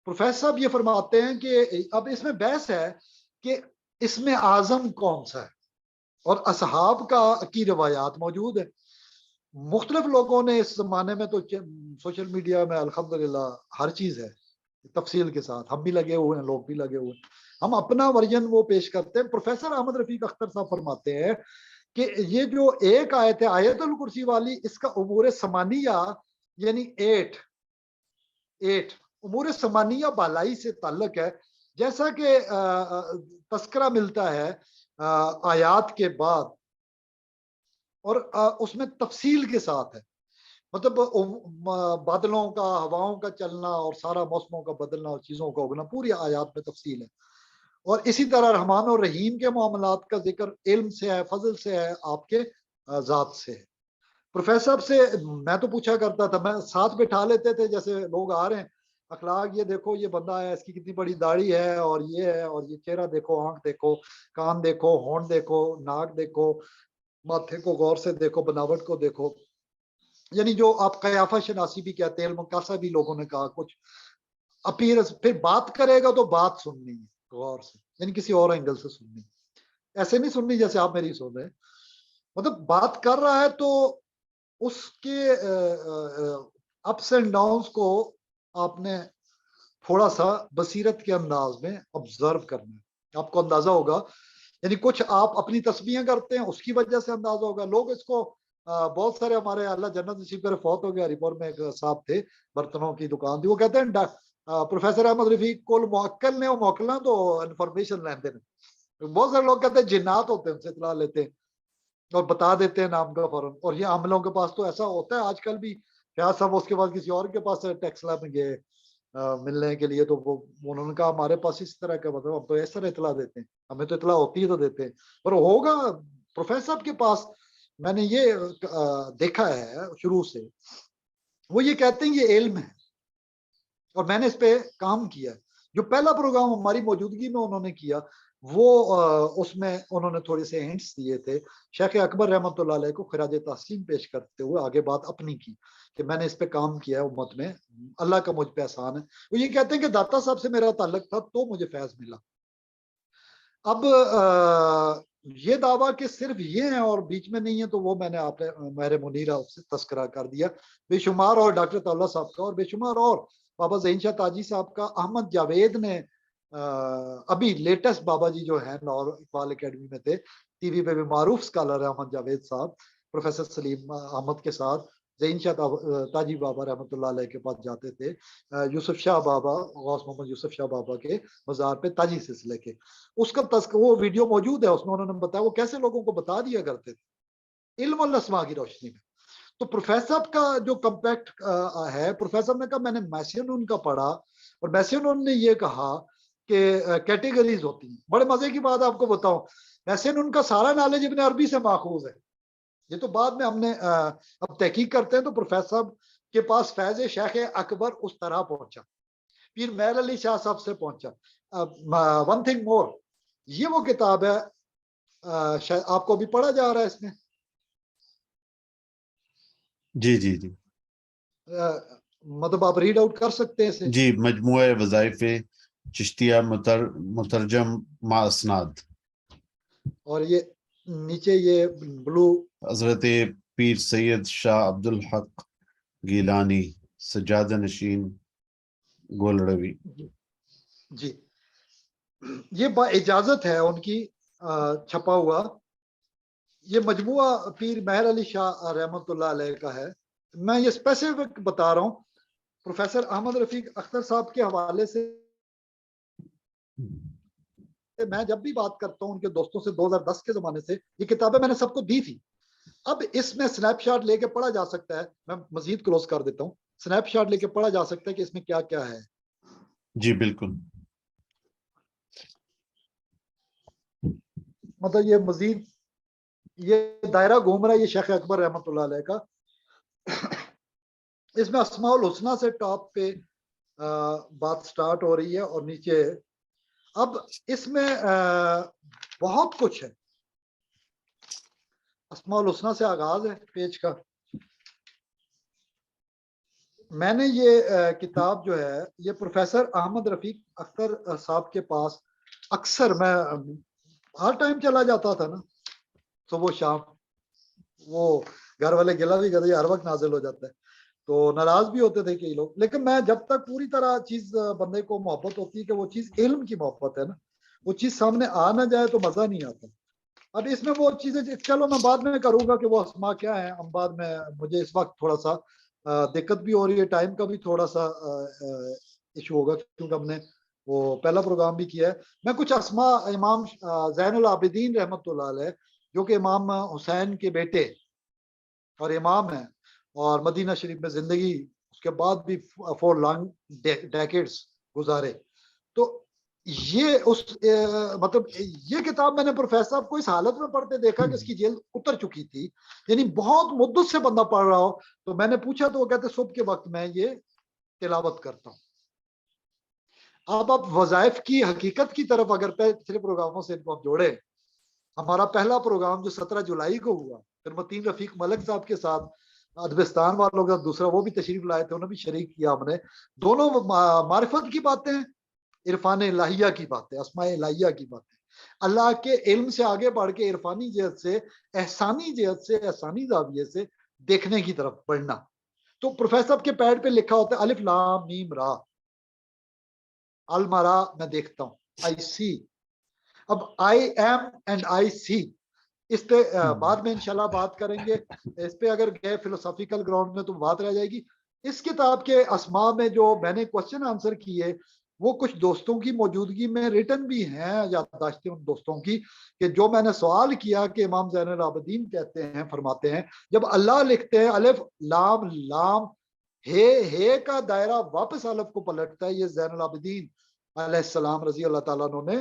پروفیسر صاحب یہ فرماتے ہیں کہ اب اس میں بحث ہے کہ اسم اعظم کون سا ہے, اور اصحاب کی روایات موجود ہے. مختلف لوگوں نے اس زمانے میں تو سوشل میڈیا میں الحمدللہ ہر چیز ہے تفصیل کے ساتھ, ہم بھی لگے ہوئے ہیں, لوگ بھی لگے ہوئے ہیں, ہم اپنا ورژن وہ پیش کرتے ہیں. پروفیسر احمد رفیق اختر صاحب فرماتے ہیں کہ یہ جو ایک آیت ہے آیت الکرسی والی, اس کا امور سمانیہ یعنی 8 امور سمانیہ بالائی سے تعلق ہے. جیسا کہ تذکرہ ملتا ہے آیات کے بعد, اور اس میں تفصیل کے ساتھ ہے, مطلب بادلوں کا, ہواؤں کا چلنا, اور سارا موسموں کا بدلنا اور چیزوں کا اگنا پوری آیات میں تفصیل ہے. اور اسی طرح رحمان اور رحیم کے معاملات کا ذکر علم سے ہے, فضل سے ہے, آپ کے ذات سے ہے. پروفیسر صاحب سے میں تو پوچھا کرتا تھا, میں ساتھ بٹھا لیتے تھے, جیسے لوگ آ رہے ہیں اخلاق, یہ دیکھو یہ بندہ ہے, اس کی کتنی بڑی داڑھی ہے, اور یہ ہے, اور یہ چہرہ دیکھو, آنکھ دیکھو, کان دیکھو, ہونٹ دیکھو, ناک دیکھو, ماتھے کو غور سے دیکھو, بناوٹ کو دیکھو. یعنی جو آپ قیافہ شناسی بھی کہتے ہیں, المقاسہ بھی لوگوں نے کہا, کچھ اپیرنس. پھر بات کرے گا تو بات سننی ہے غور سے, یعنی کسی اور اینگل سے سننی, ایسے نہیں سننی جیسے آپ میری سن رہے ہیں. مطلب بات کر رہا ہے تو اس کے اپس اینڈ ڈاؤنس کو آپ نے تھوڑا سا بصیرت کے انداز میں آبزرو کرنا ہے. آپ کو اندازہ ہوگا, یعنی کچھ آپ اپنی تسبیحیں کرتے ہیں اس کی وجہ سے اندازہ ہوگا. لوگ اس کو بہت سارے, ہمارے اللہ جنت نصیب کرے, فوت ہو گیا, ہری پور میں ایک صاحب تھے, برتنوں کی دکان تھی, وہ کہتے ہیں پروفیسر احمد رفیق کو موکل نے, وہ موکلنا تو انفارمیشن لیتے ہیں. بہت سارے لوگ کہتے ہیں جنات ہوتے ہیں, ان سے اطلاع لیتے ہیں اور بتا دیتے ہیں نام کا فوراً. اور یہ عاملوں کے پاس تو ایسا ہوتا ہے آج کل بھی. فیاض صاحب اس کے بعد کسی اور کے پاس ٹیکسلا میں گئے ملنے کے لیے, تو وہ انہوں نے کہا ہمارے پاس اس طرح کا, مطلب ہم تو اس طرح اطلاع دیتے ہیں, ہمیں تو اطلاع ہوتی ہے تو دیتے ہیں. پر ہوگا پروفیسر صاحب کے پاس, میں نے یہ دیکھا ہے شروع سے, وہ یہ کہتے ہیں یہ علم ہے, اور میں نے اس پہ کام کیا. جو پہلا پروگرام ہماری موجودگی میں انہوں نے کیا, وہ اس میں انہوں نے تھوڑے سے ہنٹس دیے تھے. شیخ اکبر رحمۃ اللہ علیہ کو خراج تحسین پیش کرتے ہوئے آگے بات اپنی کی کہ میں نے اس پہ کام کیا ہے امت میں, اللہ کا مجھ پہ احسان ہے. وہ یہ کہتے ہیں کہ داتا صاحب سے میرا تعلق تھا تو مجھے فیض ملا. اب یہ دعویٰ کہ صرف یہ ہیں اور بیچ میں نہیں ہے, تو وہ میں نے آپ مہر منیرہ سے تذکرہ کر دیا. بے شمار اور ڈاکٹر طاولہ صاحب کا, اور بے شمار اور بابا ذہین شاہ تاجی صاحب کا. احمد جاوید نے ابھی لیٹسٹ بابا جی جو ہیں لاہور اقبال اکیڈمی میں تھے, ٹی وی پہ بھی معروف اسکالر ہے احمد جاوید صاحب, پروفیسر سلیم احمد کے ساتھ ذہین شاہ تاجی بابا رحمۃ اللہ علیہ کے پاس جاتے تھے. یوسف شاہ بابا, غوث محمد یوسف شاہ بابا کے مزار پہ تاجی سلسلے کے, اس کا وہ ویڈیو موجود ہے, اس میں انہوں نے بتایا وہ کیسے لوگوں کو بتا دیا کرتے تھے علم الاسماء کی روشنی میں. تو پروفیسر کا جو کمپیکٹ ہے, پروفیسر نے کہا میں نے میسین کا پڑھا, اور میسین نے یہ کہا کہ کیٹیگریز ہوتی ہیں. بڑے مزے کی بات آپ کو بتاؤں, میسین کا سارا نالج ابن عربی سے ماخوذ ہے. یہ تو بعد میں ہم نے اب تحقیق کرتے ہیں تو پروفیسر صاحب کے پاس فیض شیخ اکبر اس طرح پہنچا, پیر مہر علی شاہ صاحب سے پہنچا. ون تھنگ مور, یہ وہ کتاب ہے, شاید آپ کو بھی پڑھا جا رہا ہے اس میں. جی جی جی. مطلب آپ ریڈ آؤٹ کر سکتے ہیں اسے؟ جی، مجموعہ وظائف چشتیہ مترجم ما اسناد. اور یہ نیچے یہ بلو حضرت پیر سید شاہ عبدالحق گیلانی سجادہ نشین گولڑوی. جی یہ با اجازت ہے ان کی چھپا ہوا. یہ مجموعہ پیر مہر علی شاہ رحمۃ اللہ علیہ کا ہے. میں یہ اسپیسیفک بتا رہا ہوں پروفیسر احمد رفیق اختر صاحب کے حوالے سے. میں جب بھی بات کرتا ہوں ان کے دوستوں سے 2010 کے زمانے سے یہ کتابیں میں نے سب کو دی تھی. اب اس میں سنیپ شاٹ لے کے پڑھا جا سکتا ہے. میں مزید کلوز کر دیتا ہوں. سنیپ شاٹ لے کے پڑھا جا سکتا ہے کہ اس میں کیا کیا ہے. جی بالکل. مطلب یہ مزید یہ دائرہ گھوم رہا ہے یہ شیخ اکبر رحمۃ اللہ علیہ کا. اس میں اسماء الحسنہ سے ٹاپ پہ بات سٹارٹ ہو رہی ہے اور نیچے اب اس میں بہت کچھ ہے. اسماء الحسنہ سے آغاز ہے پیج کا. میں نے یہ کتاب جو ہے یہ پروفیسر احمد رفیق اختر صاحب کے پاس اکثر میں ہر ٹائم چلا جاتا تھا نا صبح شام. وہ گھر والے گلا بھی کرتے ہر وقت نازل ہو جاتا ہے تو ناراض بھی ہوتے تھے کئی لوگ. لیکن میں جب تک پوری طرح چیز بندے کو محبت ہوتی ہے کہ وہ چیز علم کی محبت ہے نا وہ چیز سامنے آ نہ جائے تو مزہ نہیں آتا. اب اس میں وہ چیزیں چلو میں بعد میں کروں گا کہ وہ اسماء کیا ہیں. ہم بعد میں مجھے اس وقت تھوڑا سا دقت بھی ہو رہی ہے ٹائم کا بھی تھوڑا سا ایشو ہوگا کیونکہ ہم نے وہ پہلا پروگرام بھی کیا ہے. میں کچھ اسماء امام زین العابدین رحمۃ اللہ علیہ جو کہ امام حسین کے بیٹے اور امام ہیں اور مدینہ شریف میں زندگی اس کے بعد بھی 4 لانگ ڈیکیڈز گزارے. تو یہ اس مطلب یہ کتاب میں نے پروفیسر صاحب کو اس حالت میں پڑھتے دیکھا کہ اس کی جلد اتر چکی تھی. یعنی بہت مدت سے بندہ پڑھ رہا ہو تو میں نے پوچھا تو وہ کہتے صبح کے وقت میں یہ تلاوت کرتا ہوں. اب آپ وظائف کی حقیقت کی طرف اگر پچھلے پروگراموں سے آپ جوڑے ہمارا پہلا پروگرام جو 17 جولائی کو ہوا پھر متین رفیق ملک صاحب کے ساتھ ادبستان والوں کا دوسرا وہ بھی تشریف لائے تھے انہوں نے بھی شریک کیا. ہم نے دونوں معرفت کی باتیں عرفان الہیہ کی باتیں اسماء الہیہ کی باتیں اللہ کے علم سے آگے بڑھ کے عرفانی جہت سے احسانی زاویے سے دیکھنے کی طرف بڑھنا. تو پروفیسر صاحب کے پیڈ پہ لکھا ہوتا ہے الف لام میم را المرا میں دیکھتا ہوں آئی سی. اب آئی ایم اینڈ آئی سی اس پہ بعد میں انشاءاللہ بات کریں گے. اس پہ اگر گئے فلسافیکل گراؤنڈ میں تو بات رہ جائے گی. اس کتاب کے اسماء میں جو میں نے کوشچن آنسر کیے وہ کچھ دوستوں کی موجودگی میں ریٹن بھی ہیں یادداشتیں ان دوستوں کی کہ جو میں نے سوال کیا کہ امام زین العابدین کہتے ہیں فرماتے ہیں جب اللہ لکھتے ہیں الف لام لام ہے کا دائرہ واپس الف کو پلٹتا ہے. یہ زین العابدین علیہ السلام رضی اللہ تعالیٰ عنہ نے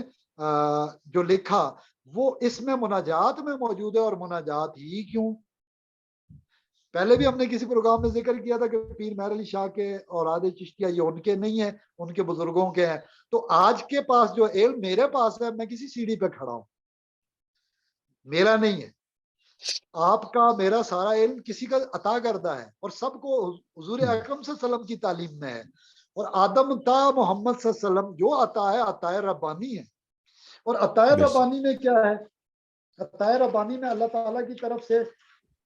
جو لکھا وہ اس میں مناجات میں موجود ہے. اور مناجات ہی کیوں پہلے بھی ہم نے کسی پروگرام میں ذکر کیا تھا کہ پیر مہر علی شاہ کے اور آدھے چشتیہ یہ ان کے نہیں ہیں ان کے بزرگوں کے ہیں. تو آج کے پاس جو علم میرے پاس ہے میں کسی سیڑھی پہ کھڑا ہوں میرا نہیں ہے. آپ کا میرا سارا علم کسی کا عطا کردہ ہے اور سب کو حضور اکرم صلی اللہ علیہ وسلم کی تعلیم میں ہے. اور آدم تا محمد صلی اللہ علیہ وسلم جو عطا ہے عطا ربانی ہے. اور عطا ربانی میں کیا ہے؟ عطا ربانی میں اللہ تعالیٰ کی طرف سے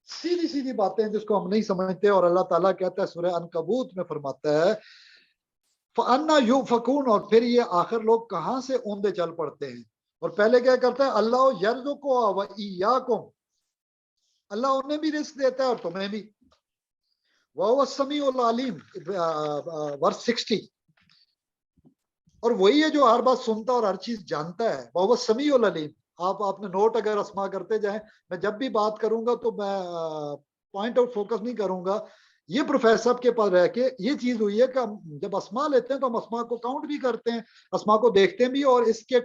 سیدھی سیدھی باتیں جس کو ہم نہیں سمجھتے. اور اللہ تعالیٰ کہتا ہے سورہ عنکبوت میں فرماتا ہے فَأَنَّا يُؤْفَكُونَ اور پھر یہ آخر لوگ کہاں سے اوندے چل پڑتے ہیں. اور پہلے کیا کرتا ہے اللہ يَرْزُقُ وَإِيَّاكُمْ اللہ انہیں بھی رزق دیتا ہے اور تمہیں بھی. وَهُوَ السَّمِيعُ الْعَلِيمُ ورس 60. اور وہی ہے جو ہر بات سنتا اور ہر چیز جانتا ہے. وَهُوَ السَّمِيعُ الْعَلِيمُ. آپ نے نوٹ اگر اسماء کرتے جائیں میں جب بھی بات کروں گا تو میں پوائنٹ آؤٹ فوکس نہیں کروں گا. یہ پروفیسر صاحب کے پاس رہ کے یہ چیز ہوئی ہے کہ ہم جب اسماء لیتے ہیں تو ہم اسماء کو کاؤنٹ بھی کرتے ہیں اسماء کو دیکھتے بھی اور اس کے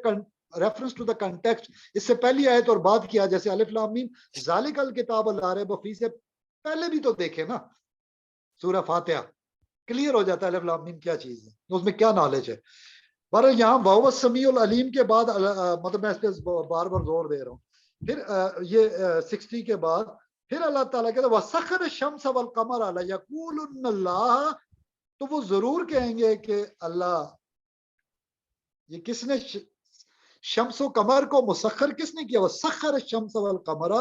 ریفرنس ٹو دا کنٹیکسٹ اس سے پہلی آیت اور بات کیا جیسے الف لام میم ذالک الکتاب لا ریب فیہ سے پہلے بھی تو دیکھے نا سورہ فاتحہ کلیئر ہو جاتا ہے الف لام میم کیا چیز ہے اس میں کیا نالج ہے. پر یہاں وَهُوَ السَّمِيعُ الْعَلِيمُ کے بعد مطلب میں اس پہ بار بار زور دے رہا ہوں. پھر یہ 60 کے بعد پھر اللہ تعالیٰ کہتا ہے وَسَخَّرَ الشَّمْسَ وَالْقَمَرَ لَيَقُولُنَّ اللَّهَ تو وہ ضرور کہیں گے کہ اللہ، یہ کس نے شمس و قمر کو مسخر کس نے کیا؟ وہ سخر الشمس والقمر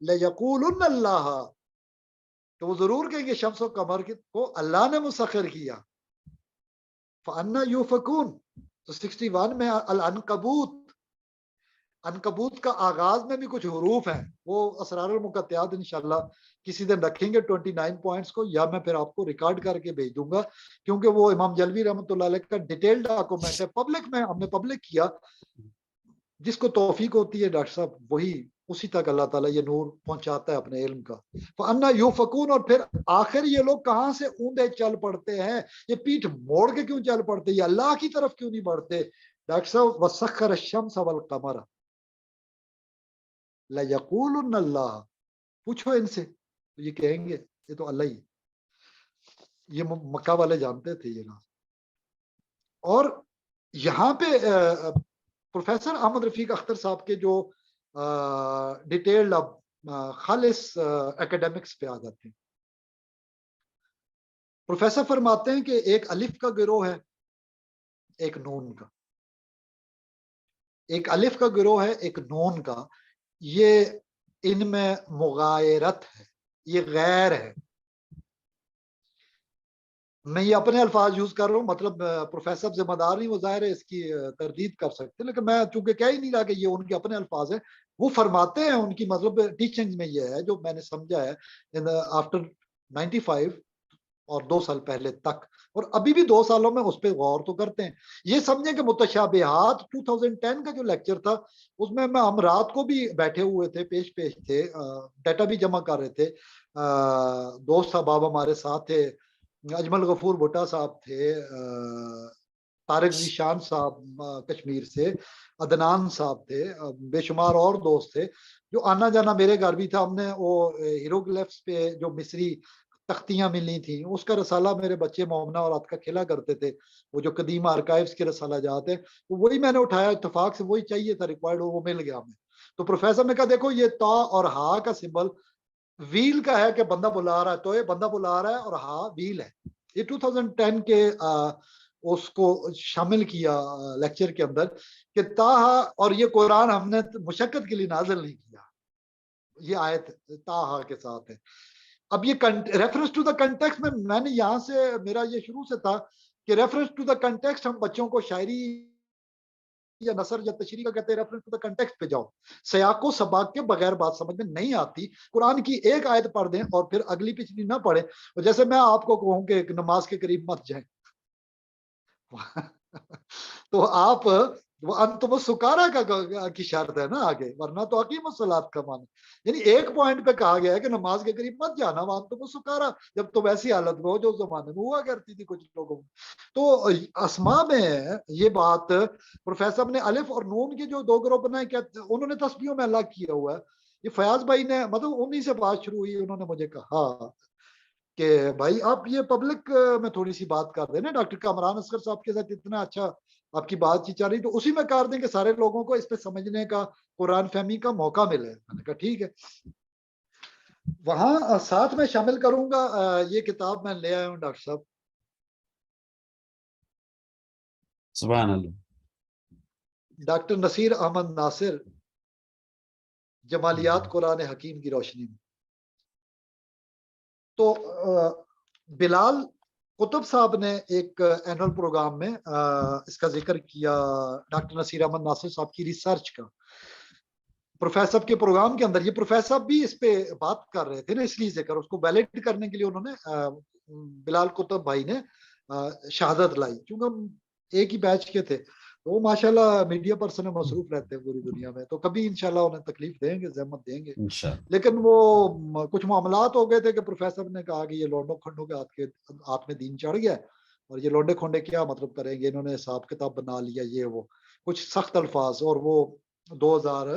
لیقولن اللہ، تو وہ ضرور کہیں گے شمس و قمر کو اللہ نے مسخر کیا. فَأَنَّا يُؤْفَكُونَ. تو 61 میں العنکبوت، عنکبوت کا آغاز میں بھی کچھ حروف ہیں، وہ اسرار المقطعات انشاءاللہ کسی دن رکھیں گے 29 پوائنٹس کو، یا میں پھر آپ کو ریکارڈ کر کے بھیج دوں گا، کیونکہ وہ امام جلوی رحمۃ اللہ علیہ کا ڈیٹیل ڈاکومنٹ ہے، پبلک میں ہم نے پبلک کیا. جس کو توفیق ہوتی ہے ڈاکٹر صاحب وہی اسی تک اللہ تعالیٰ یہ نور پہنچاتا ہے اپنے علم کا. فَأَنَّا يُؤْفَكُونَ. اور پھر آخر یہ لوگ کہاں سے اوندے چل پڑتے ہیں، یہ پیٹھ موڑ کے کیوں چل پڑتے، یہ اللہ کی طرف کیوں نہیں بڑھتے؟ ڈاکٹر صاحب وَسَخَّرَ الشَّمْسَ وَالْقَمَرَ لَيَقُولُنَّ اللَّهُ. پوچھو ان سے تو یہ کہیں گے یہ تو اللہ ہی. یہ مکہ والے جانتے تھے یہ راز. اور یہاں پہ پروفیسر احمد رفیق اختر صاحب کے جو ڈیٹیلڈ خالص اکیڈمکس پہ آ جاتے ہیں. پروفیسر فرماتے ہیں کہ ایک الف کا گروہ ہے، ایک نون کا. ایک الف کا گروہ ہے، ایک نون کا. یہ ان میں مغایرت ہے، یہ غیر ہے. میں یہ اپنے الفاظ یوز کر رہا ہوں، مطلب پروفیسر ذمہ دار نہیں، وہ ظاہر ہے اس کی تردید کر سکتے، لیکن میں چونکہ کہہ ہی نہیں رہا کہ یہ ان کے اپنے الفاظ ہیں. وہ فرماتے ہیں، ان کی مطلب ٹیچنگ میں یہ ہے جو میں نے سمجھا ہے آفٹر 95 اور 2 سال پہلے تک، اور ابھی بھی 2 سالوں میں اس پہ غور تو کرتے ہیں. یہ سمجھیں کہ متشابہات 2010 کا جو لیکچر تھا اس میں ہم رات کو بھی بیٹھے ہوئے تھے، پیش تھے، ڈیٹا بھی جمع کر رہے تھے. دوست احباب ہمارے ساتھ تھے، اجمل غفور بھٹا صاحب تھے، طارق ذیشان صاحب کشمیر سے، عدنان صاحب تھے، بے شمار اور دوست تھے جو آنا جانا میرے گھر بھی تھا. ہم نے وہ ہیروگلفس پہ جو مصری تختیاں ملی تھیں اس کا رسالہ میرے بچے مومنہ اور عاتقہ کھیلا کرتے تھے، وہ جو قدیم آرکائیوز کے رسالہ جات ہیں، وہی میں نے اٹھایا، اتفاق سے وہی چاہیے تھا ریکوائرڈ، وہ مل گیا ہمیں. تو پروفیسر نے کہا دیکھو یہ تا اور ہا کا سمبل ویل کا ہے کہ بندہ بلا رہا ہے، تو یہ بندہ بلا رہا ہے، اور ہا ویل ہے. یہ 2010 کے اس کو شامل کیا لیکچر کے اندر کہ تاہا، اور یہ قرآن ہم نے مشقت کے لیے نازل نہیں کیا، یہ آیت تاہا کے ساتھ ہے. اب یہ ریفرنس ٹو دا کنٹیکسٹ میں نے یہاں سے میرا یہ شروع سے تھا کہ ریفرنس ٹو دا کنٹیکسٹ، ہم بچوں کو شاعری یا نثر یا تشریح کا کہتے ہیں ریفرنس ٹو دا کنٹیکسٹ پہ جاؤ. سیاق و سباق کے بغیر بات سمجھ میں نہیں آتی. قرآن کی ایک آیت پڑھ دیں اور پھر اگلی پچھلی نہ پڑھیں. اور جیسے میں آپ کو کہوں کہ نماز کے قریب مت جائیں تو آپ وہ انتم سکارا کی شرط ہے نا آگے، ورنہ تو اقیم الصلاۃ کا معنی، یعنی ایک پوائنٹ پہ کہا گیا ہے کہ نماز کے قریب مت جانا، وہ انتم سکارا، جب تم ایسی حالت میں ہو جو زمانے میں ہوا کرتی تھی کچھ لوگوں میں. تو اسما میں یہ بات پروفیسر نے الف اور نون کے جو 2 گروہ بنائے، کیا انہوں نے تسبیحوں میں الگ کیا ہوا ہے. یہ فیاض بھائی نے مطلب انہی سے بات شروع ہوئی، انہوں نے مجھے کہا کہ بھائی آپ یہ پبلک میں تھوڑی سی بات کر دیں نا، ڈاکٹر کامران اصغر صاحب کے ساتھ اتنا اچھا آپ کی بات چیت چل رہی، تو اسی میں کر دیں کہ سارے لوگوں کو اس پہ سمجھنے کا، قرآن فہمی کا موقع ملے. میں نے کہا ٹھیک ہے. وہاں ساتھ میں شامل کروں گا یہ کتاب میں لے آیا ہوں ڈاکٹر صاحب، سبحان اللہ، ڈاکٹر نصیر احمد ناصر، جمالیات قرآن حکیم کی روشنی میں. تو بلال قطب صاحب نے ایک اینول پروگرام میں اس کا ذکر کیا، ڈاکٹر نصیر احمد ناصر صاحب کی ریسرچ کا. پروفیسر کے پروگرام کے اندر یہ پروفیسر بھی اس پہ بات کر رہے تھے نا، اس لیے ذکر، اس کو ویلڈ کرنے کے لیے انہوں نے بلال قطب بھائی نے شہادت لائی، کیونکہ ہم ایک ہی بیچ کے تھے. وہ ماشاءاللہ میڈیا پرسن مصروف رہتے ہیں پوری دنیا میں، تو کبھی انشاءاللہ انہیں تکلیف دیں گے، زحمت دیں گے. انشاءاللہ. لیکن وہ کچھ معاملات ہو گئے تھے کہ پروفیسر نے کہا کہ یہ لونڈوں کھنڈوں کے ہاتھ میں دین چڑھ گیا، اور یہ لونڈے کھنڈے کیا مطلب کریں گے، انہوں نے حساب کتاب بنا لیا، یہ وہ کچھ سخت الفاظ. اور وہ 2000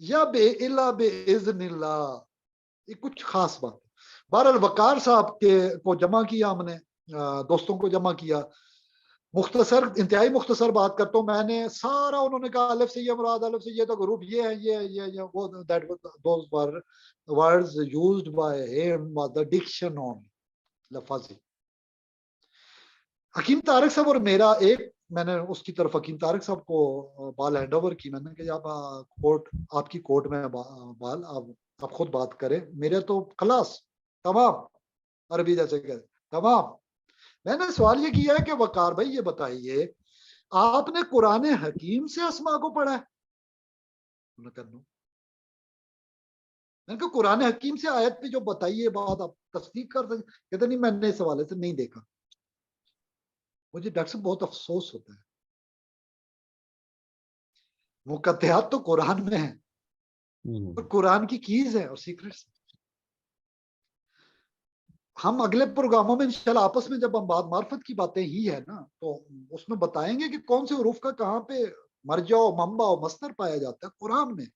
یا بے الا بے اذن اللہ، یہ کچھ خاص بات ہے۔ بہرحال وقار صاحب کے کو جمع کیا ہم نے، دوستوں کو جمع کیا، مختصر انتہائی مختصر بات کرتا ہوں، میں نے سارا، انہوں نے کہا الف سے یہ مراد، الف سے یہ تو گروپ یہ ہے، یہ وہ that those were words used by ہم واز دی ڈکشن اون لفظی۔ حکیم طارق صاحب اور میرا ایک، میں نے اس کی طرف حکیم طارق صاحب کو بال ہینڈ اوور کی، میں نے کہا آپ کورٹ، آپ کی کورٹ میں بال آپ خود بات کریں، میرے تو خلاص تمام، عربی جیسے کہ تمام۔ میں نے سوال یہ کیا ہے کہ وقار بھائی یہ بتائیے، آپ نے قرآن حکیم سے اسما کو پڑھا ہے؟ میں نے کہا قرآن حکیم سے آیت پہ جو بتائیے بات آپ تصدیق کر سکتے؟ کہتے نہیں، میں نے اس حوالے سے نہیں دیکھا۔ مجھے ڈاکٹر صاحب بہت افسوس ہوتا ہے، مقطعات تو قرآن میں ہیں اور قرآن کی کیز ہے اور سیکرٹس۔ ہم اگلے پروگراموں میں انشاءاللہ آپس میں جب ہم بات معرفت کی باتیں ہی ہے نا، تو اس میں بتائیں گے کہ کون سے حروف کا کہاں پہ مرجع و منبع و مصدر پایا جاتا ہے قرآن میں،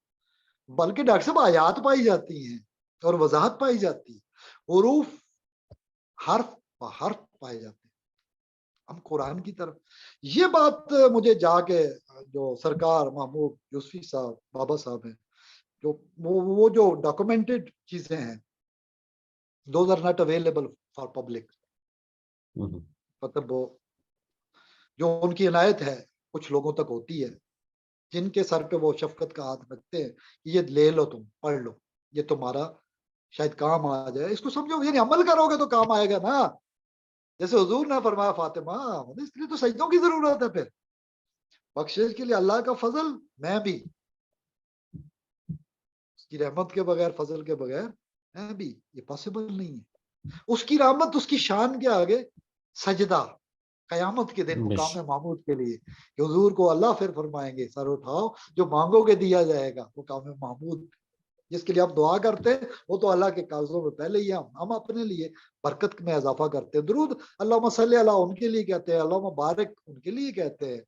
بلکہ ڈاکٹر صاحب آیات پائی جاتی ہیں اور وضاحت پائی جاتی ہے، حروف حرف حرف پائے جاتے ہیں۔ ہم قرآن کی طرف، یہ بات مجھے جا کے جو سرکار محمود یوسفی صاحب بابا صاحب ہیں، جو وہ جو ڈاکومنٹڈ چیزیں ہیں، those are not available for public، مطلب وہ جو ان کی عنایت ہے کچھ لوگوں تک ہوتی ہے، جن کے سر پہ وہ شفقت کا ہاتھ رکھتے ہیں، یہ لے لو، تم پڑھ لو، یہ تمہارا شاید کام آ جائے، اس کو سمجھو، یعنی عمل کرو گے تو کام آئے گا نا، جیسے حضور نے فرمایا فاطمہ، اس لیے تو سجدوں کی ضرورت ہے، پھر بخشش کے لیے اللہ کا فضل، میں بھی اس کی رحمت کے بغیر، فضل کے بغیر میں بھی، یہ پاسبل نہیں ہے۔ اس کی رحمت، اس کی شان کے آگے سجدہ قیامت کے دن مقام محمود کے لیے، کہ حضور کو اللہ پھر فرمائیں گے سر اٹھاؤ، جو مانگو گے دیا جائے گا، مقام محمود جس کے لیے آپ دعا کرتے ہیں، وہ تو اللہ کے کاغذوں میں پہلے ہی ہم اپنے لیے برکت میں اضافہ کرتے ہیں، درود اللہم صلی اللہ ان کے لیے کہتے ہیں، اللہم بارک ان کے لیے کہتے ہیں،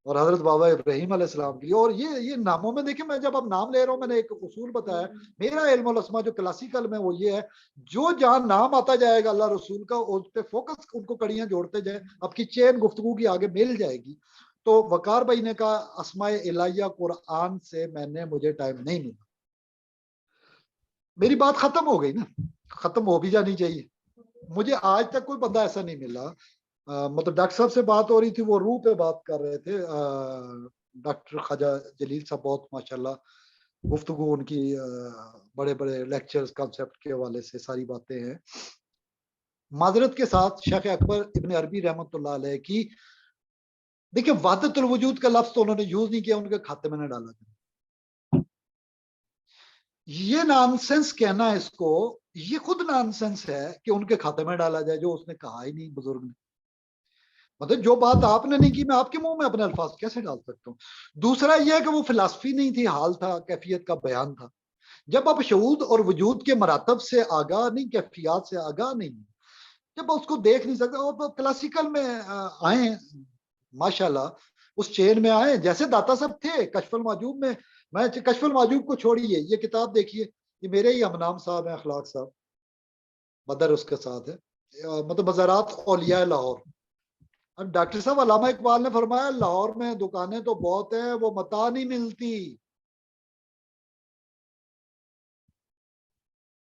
اور حضرت بابا ابراہیم علیہ السلام کے لیے، اور یہ ناموں میں دیکھیں، میں جب اب نام لے رہا ہوں، میں نے ایک اصول بتایا، میرا علم الاسماء جو کلاسیکل میں وہ یہ ہے، جو جہاں نام آتا جائے گا اللہ رسول کا، اس پہ فوکس، ان کو کڑیاں جوڑتے جائیں، آپ کی چین گفتگو کی آگے مل جائے گی۔ تو وقار بھائی نے کہا اسماء الہیہ قرآن سے مجھے ٹائم نہیں ملا، میری بات ختم ہو گئی نا، ختم ہو بھی جانی چاہیے۔ مجھے آج تک کوئی بندہ ایسا نہیں ملا، مطلب ڈاکٹر صاحب سے بات ہو رہی تھی، وہ روح پہ بات کر رہے تھے، ڈاکٹر خواجہ جلیل صاحب، بہت ماشاءاللہ گفتگو ان کی، بڑے بڑے لیکچرز کانسیپٹ کے حوالے سے ساری باتیں ہیں۔ معذرت کے ساتھ شیخ اکبر ابن عربی رحمۃ اللہ علیہ کی، دیکھیں وحدت الوجود کا لفظ تو انہوں نے یوز نہیں کیا، ان کے کھاتے میں نے ڈالا، یہ نانسنس کہنا اس کو، یہ خود نانسنس ہے کہ ان کے کھاتے میں ڈالا جائے، جو اس نے کہا ہی نہیں بزرگ نے، مطلب جو بات آپ نے نہیں کی، میں آپ کے منہ میں اپنے الفاظ کیسے ڈال سکتا ہوں؟ دوسرا یہ ہے کہ وہ فلسفی نہیں تھی، حال تھا، کیفیت کا بیان تھا۔ جب آپ شعور اور وجود کے مراتب سے آگاہ نہیں، کیفیات سے آگاہ نہیں، جب اس کو دیکھ نہیں سکتے، اور کلاسیکل میں آئیں، ماشاءاللہ اس چین میں آئے، جیسے داتا صاحب تھے کشف المعجوب میں، میں کشف المعجوب کو چھوڑیے، یہ کتاب دیکھیے، یہ میرے ہی ہم نام صاحب ہیں، اخلاق صاحب، بدر اس کے ساتھ ہے، مطلب مزارات اولیاء لاہور۔ اب ڈاکٹر صاحب علامہ اقبال نے فرمایا لاہور میں دکانیں تو بہت ہیں، وہ متا نہیں ملتی۔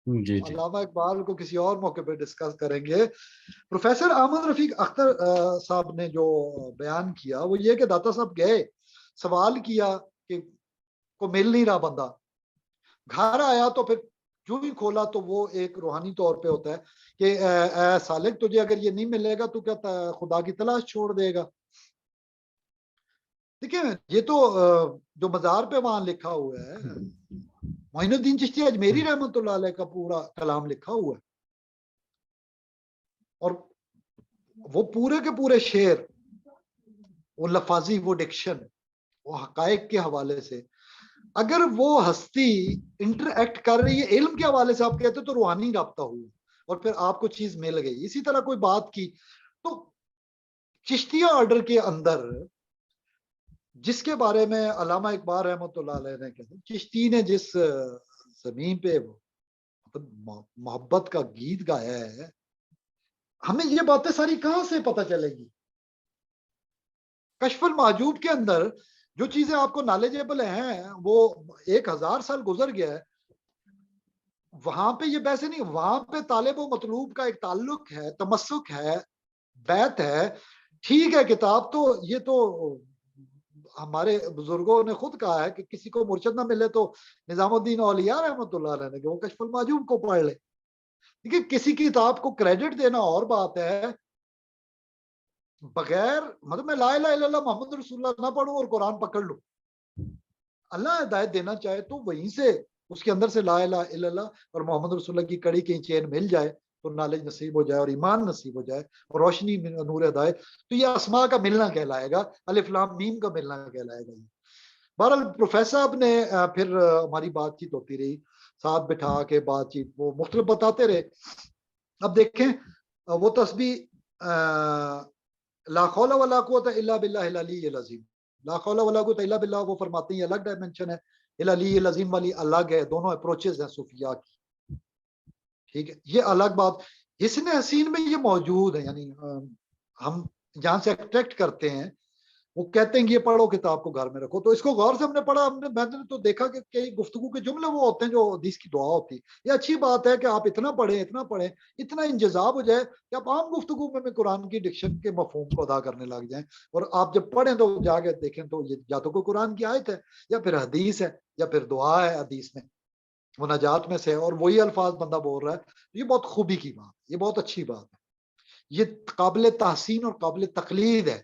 علامہ اقبال کو کسی اور موقع پہ ڈسکس کریں گے۔ پروفیسر احمد رفیق اختر صاحب نے جو بیان کیا وہ یہ کہ داتا صاحب گئے، سوال کیا کہ کو مل نہیں رہا بندہ، گھر آیا تو پھر جو ہی کھولا تو وہ ایک روحانی طور پہ ہوتا ہے کہ اے سالک، تجھے اگر یہ نہیں ملے گا تو کیا خدا کی تلاش چھوڑ دے گا؟ دیکھیں یہ تو جو مزار پہ وہاں لکھا ہوا ہے، معین الدین چشتی اجمیری رحمۃ اللہ علیہ کا پورا کلام لکھا ہوا ہے، اور وہ پورے کے پورے شعر، وہ لفاظی، وہ ڈکشن، وہ حقائق کے حوالے سے، اگر وہ ہستی انٹر ایکٹ کر رہی ہے علم کے حوالے سے، آپ کہتے تو روحانی رابطہ ہوا اور پھر آپ کو چیز مل گئی۔ اسی طرح کوئی بات کی تو چشتیہ آرڈر کے اندر جس کے بارے میں علامہ اقبال رحمۃ اللہ علیہ نے کہا چشتی نے جس زمین پہ محبت کا گیت گایا ہے، ہمیں یہ باتیں ساری کہاں سے پتہ چلے گی؟ کشف المحجوب کے اندر جو چیزیں آپ کو نالجیبل ہیں وہ 1000 سال گزر گیا ہے، وہاں پہ یہ ویسے نہیں، وہاں پہ طالب و مطلوب کا ایک تعلق ہے، تمسک ہے، بیعت ہے، ٹھیک ہے۔ کتاب تو یہ تو ہمارے بزرگوں نے خود کہا ہے کہ کسی کو مرشد نہ ملے تو نظام الدین اولیاء رحمۃ اللہ علیہ نے کہ وہ کشف المحجوب کو پڑھ لے۔ دیکھیے کسی کتاب کو کریڈٹ دینا اور بات ہے، بغیر مطلب میں لا الہ الا اللہ محمد رسول اللہ نہ پڑھوں اور قرآن پکڑ لوں، اللہ ہدایت دینا چاہے تو وہیں سے اس کے اندر سے لا الہ الا اللہ اور محمد رسول اللہ کی کڑی کی چین مل جائے تو نالج نصیب ہو جائے اور ایمان نصیب ہو جائے اور روشنی نور ہدایت، تو یہ اسماء کا ملنا کہلائے گا، الف لام میم کا ملنا کہلائے گا۔ بہرحال پروفیسر صاحب نے پھر ہماری بات چیت ہوتی رہی، ساتھ بٹھا کے بات چیت وہ مختلف بتاتے رہے۔ اب دیکھیں وہ تسبیح لا حول ولا قوت الا باللہ العلی العظیم، لا حول ولا قوت الا باللہ وہ فرماتے ہیں یہ الگ ڈائمنشن ہے، العلی العظیم والی الگ ہے، دونوں اپروچز ہیں صوفیاء کی، ٹھیک ہے، یہ الگ بات۔ حسن حسین میں یہ موجود ہے، یعنی ہم جہاں سے ایکٹریکٹ کرتے ہیں وہ کہتے ہیں کہ یہ پڑھو کتاب کو گھر میں رکھو، تو اس کو غور سے ہم نے پڑھا، میں نے تو دیکھا کہ کئی گفتگو کے جملے وہ ہوتے ہیں جو حدیث کی دعا ہوتی ہے۔ یہ اچھی بات ہے کہ آپ اتنا پڑھیں اتنا انجذاب ہو جائے کہ آپ عام گفتگو میں قرآن کی ڈکشن کے مفہوم کو ادا کرنے لگ جائیں، اور آپ جب پڑھیں تو جا کے دیکھیں تو یہ یا تو کوئی قرآن کی آیت ہے یا پھر حدیث ہے یا پھر دعا ہے حدیث میں مناجات میں سے، اور وہی الفاظ بندہ بول رہا ہے۔ یہ بہت خوبی کی بات، یہ بہت اچھی بات ہے، یہ قابل تحسین اور قابل تقلید ہے،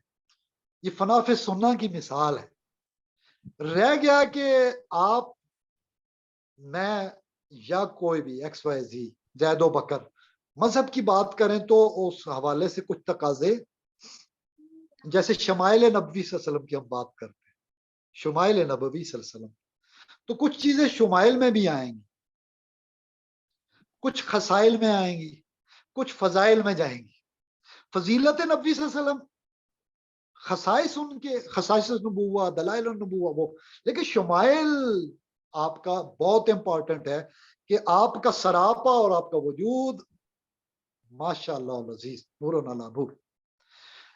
یہ فنا فی سنہ کی مثال ہے۔ رہ گیا کہ آپ میں یا کوئی بھی ایکس وائی زی زید و بکر مذہب کی بات کریں تو اس حوالے سے کچھ تقاضے، جیسے شمائل نبوی صلی اللہ علیہ وسلم کی ہم بات کرتے ہیں، شمائل نبوی صلی اللہ علیہ وسلم، تو کچھ چیزیں شمائل میں بھی آئیں گی، کچھ خسائل میں آئیں گی، کچھ فضائل میں جائیں گی۔ فضیلت نبوی صلی اللہ علیہ وسلم، خصائص ان کے خصائص نبوہ، دلائل النبوہ وہ، لیکن شمائل آپ کا بہت امپورٹنٹ ہے کہ آپ کا سراپا اور آپ کا وجود ماشاء اللہ العزیز نور علی نور،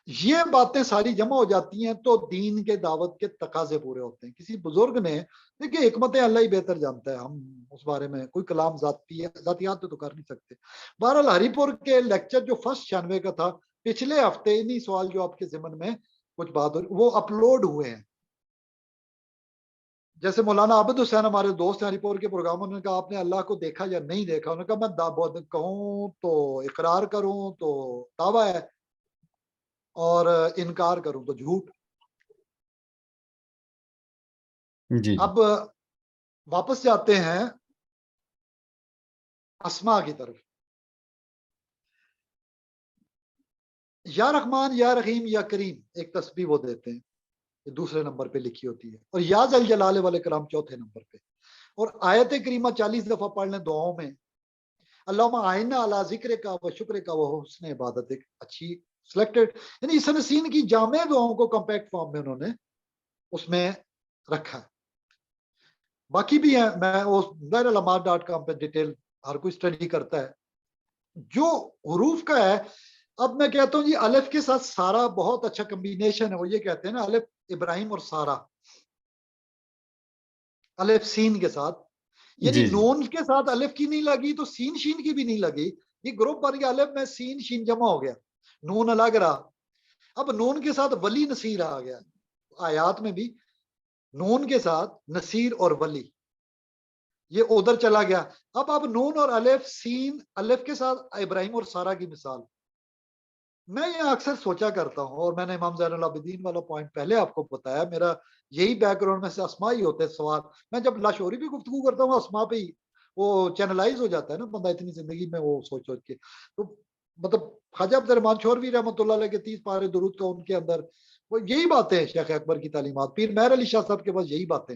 یہ باتیں ساری جمع ہو جاتی ہیں تو دین کے دعوت کے تقاضے پورے ہوتے ہیں۔ کسی بزرگ نے، دیکھیے حکمت اللہ ہی بہتر جانتا ہے، ہم اس بارے میں کوئی کلام ذاتیات تو کر نہیں سکتے۔ بہرحال ہری پور کے لیکچر جو فرسٹ 96 کا تھا، پچھلے ہفتے انہی سوال جو آپ کے ذمن میں کچھ بات وہ اپلوڈ ہوئے ہیں۔ جیسے مولانا عابد حسین ہمارے دوست ہیں ہری پور کے پروگراموں نے کہا آپ نے اللہ کو دیکھا یا نہیں دیکھا، انہوں نے کہا میں کہوں تو اقرار کروں تو دعویٰ ہے اور انکار کروں تو جھوٹ۔ جی اب واپس جاتے ہیں اسماء کی طرف۔ یا رحمان یا رحیم یا کریم ایک تسبیح وہ دیتے ہیں، یہ دوسرے نمبر پہ لکھی ہوتی ہے، اور یا ذل جلال والاکرام چوتھے نمبر پہ، اور آیت کریمہ 40 دفعہ پڑھ لیں دعاؤں میں، اللہم اعنا علی ذکر کا و شکر کا و حسن عبادت، ایک اچھی سلیکٹڈ، یعنی حسن حسین کی جامع دعاؤں کو کمپیکٹ فارم میں انہوں نے اس میں رکھا ہے۔ باقی بھی ہیں، میں غیرعلامات.com پہ ڈیٹیل ہر کوئی اسٹڈی کرتا ہے جو حروف کا ہے۔ اب میں کہتا ہوں جی الف کے ساتھ سارا بہت اچھا کمبینیشن ہے، وہ یہ کہتے ہیں نا الف ابراہیم اور سارا، الف سین کے ساتھ، یعنی جی جی نون کے ساتھ الف کی نہیں لگی تو سین شین کی بھی نہیں لگی، یہ گروپ بن گیا، الف میں سین شین جمع ہو گیا، نون الگ رہا۔ اب نون کے ساتھ ولی نصیر آ گیا، آیات میں بھی نون کے ساتھ نصیر اور ولی یہ ادھر چلا گیا۔ اب نون اور الف سین، الف کے ساتھ ابراہیم اور سارا کی مثال، میں یہ اکثر سوچا کرتا ہوں، اور میں نے امام زین العابدین والا پوائنٹ پہلے آپ کو بتایا، میرا یہی بیک گراؤنڈ میں سے اسماء ہی ہوتے ہیں سوال، میں جب لاشعوری بھی گفتگو کرتا ہوں اسماء پہ ہی وہ چینلائز ہو جاتا ہے نا بندہ اتنی زندگی میں وہ سوچ کے، تو مطلب خواجہ عبد الرحمان چودھری رحمۃ اللہ علیہ کے 30 پارے درود کا ان کے اندر وہ یہی باتیں، شیخ اکبر کی تعلیمات، پیر مہر علی شاہ صاحب کے پاس یہی باتیں،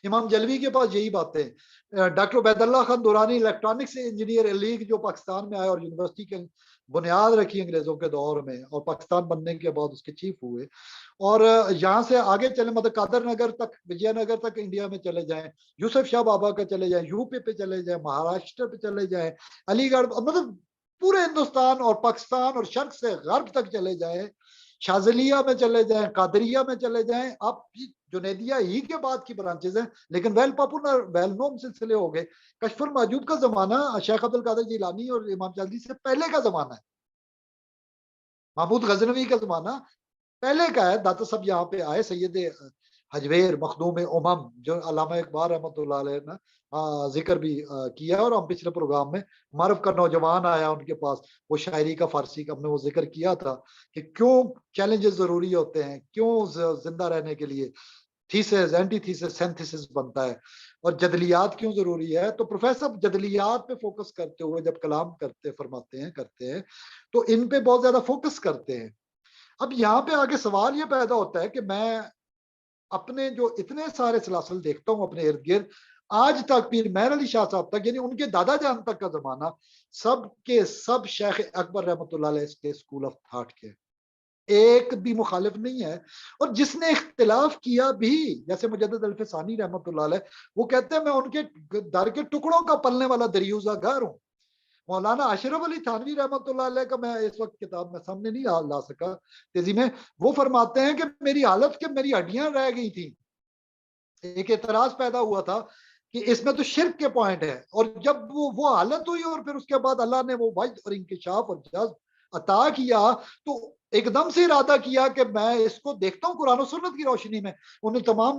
امام جلوی کے پاس یہی باتیں ہیں۔ ڈاکٹر عبید اللہ خان دورانی الیکٹرانکس انجینئر لیگ جو پاکستان میں آئے اور یونیورسٹی کے بنیاد رکھی انگریزوں کے دور میں، اور پاکستان بننے کے بعد اس کے چیف ہوئے، اور یہاں سے آگے چلے مطلب قادر نگر تک، وجے نگر تک انڈیا میں چلے جائیں، یوسف شاہ بابا کا چلے جائیں، یو پی چلے جائیں، مہاراشٹر پہ چلے جائیں، علی گڑھ، مطلب پورے ہندوستان اور پاکستان اور شرق سے غرب تک چلے جائیں، شاذلیہ میں چلے جائیں، قادریہ میں چلے جائیں، آپ جنیدیہ ہی کے بعد کی برانچز ہیں لیکن ویل پاپولر ویل نون سلسلے ہو گئے۔ کشف المحجوب کا زمانہ شیخ عبد القادر جیلانی اور امام جلدی سے پہلے کا زمانہ ہے، محمود غزنوی کا زمانہ پہلے کا ہے۔ داتا صاحب یہاں پہ آئے، سید حجویر مخدوم امم جو علامہ اقبال رحمۃ اللہ علیہ نے ذکر بھی کیا، اور ہم پچھلے پروگرام میں معرف کا نوجوان آیا ان کے پاس، وہ شاعری کا فارسی کا ہم نے وہ ذکر کیا تھا کہ کیوں چیلنجز ضروری ہوتے ہیں، کیوں زندہ رہنے کے لیے تھیسس، اینٹی تھیسس، سینتھیسس بنتا ہے، اور جدلیات کیوں ضروری ہے۔ تو پروفیسر جدلیات پہ فوکس کرتے ہوئے جب کلام کرتے ہیں تو ان پہ بہت زیادہ فوکس کرتے ہیں۔ اب یہاں پہ آگے سوال یہ پیدا ہوتا ہے کہ میں اپنے جو اتنے سارے سلاسل دیکھتا ہوں اپنے ارد گرد، آج تک پیر مہر علی شاہ صاحب تک، یعنی ان کے دادا جان تک کا زمانہ، سب کے سب شیخ اکبر رحمۃ اللہ علیہ کے اسکول آف تھاٹ کے، ایک بھی مخالف نہیں ہے۔ اور جس نے اختلاف کیا بھی، جیسے مجدد الفسانی رحمۃ اللہ علیہ، وہ کہتے ہیں میں ان کے در کے ٹکڑوں کا پلنے والا دریوزہ گھر ہوں۔ مولانا اشرف علی تھانوی رحمۃ اللہ علیہ کا میں اس وقت کتاب میں سامنے نہیں لا سکا تیزی میں، وہ فرماتے ہیں کہ میری حالت کہ میری ہڈیاں رہ گئی تھیں، ایک اعتراض پیدا ہوا تھا کہ اس میں تو شرک کے پوائنٹ ہے، اور جب وہ حالت ہوئی اور پھر اس کے بعد اللہ نے وہ وجد اور انکشاف اور جذب عطا کیا، تو ایک دم سے ارادہ کیا کہ میں اس کو دیکھتا ہوں قرآن و سنت کی روشنی میں۔ انہیں تمام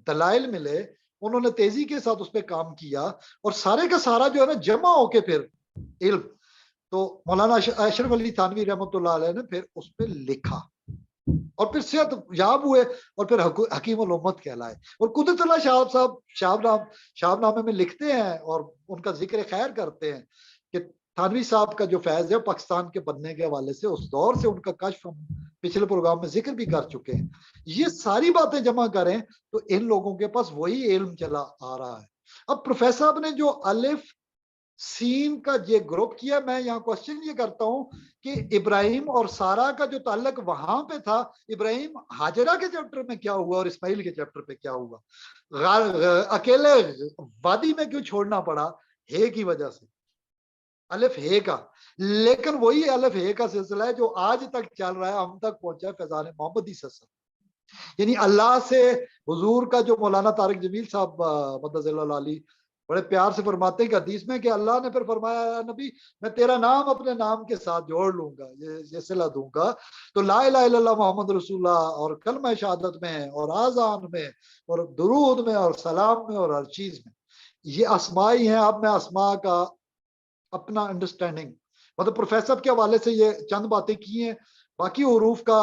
دلائل ملے، انہوں نے تیزی کے ساتھ اس پہ کام کیا، اور سارے کا سارا جو ہے نا جمع ہو کے پھر علم، تو مولانا اشرف علی تھانوی رحمۃ اللہ علیہ نے پھر اس پہ لکھا، اور پھر صحت یاب ہوئے، اور پھر حکیم الامت کہلائے۔ اور قدرت اللہ صاحب شہاب نامے میں لکھتے ہیں اور ان کا ذکر خیر کرتے ہیں کہ تھانوی صاحب کا جو فیض ہے پاکستان کے بننے کے حوالے سے، اس دور سے ان کا کشف ہم پچھلے پروگرام میں ذکر بھی کر چکے ہیں۔ یہ ساری باتیں جمع کریں تو ان لوگوں کے پاس وہی علم چلا آ رہا ہے۔ اب پروفیسر صاحب نے جو الف سین کا یہ گروپ کیا، میں یہاں کوشچن یہ کرتا ہوں کہ ابراہیم اور سارا کا جو تعلق وہاں پہ تھا، ابراہیم ہاجرہ کے چیپٹر میں کیا ہوا اور اسماعیل کے چیپٹر پہ کیا ہوا؟ اکیلے وادی میں کیوں چھوڑنا پڑا؟ ہے کی وجہ سے، الف ہے کا۔ لیکن وہی الف ہے کا سلسلہ ہے جو آج تک چل رہا ہے، ہم تک پہنچا ہے فیضان محمدی سے، یعنی اللہ سے حضور کا جو مولانا طارق جمیل صاحب مدث اللہ علی بڑے پیار سے فرماتے ہیں کہ حدیث میں کہ اللہ نے پھر فرمایا نبی میں تیرا نام اپنے نام کے ساتھ جوڑ لوں گا، یہ صلہ دوں گا، تو لا الہ الا اللہ محمد رسول اللہ اور کلمہ شہادت میں اور آذان میں اور درود میں اور سلام میں اور ہر چیز میں یہ اسماء ہی ہیں۔ اب میں اسماء کا اپنا انڈرسٹینڈنگ مطلب پروفیسر کے حوالے سے یہ چند باتیں کی ہیں، باقی حروف کا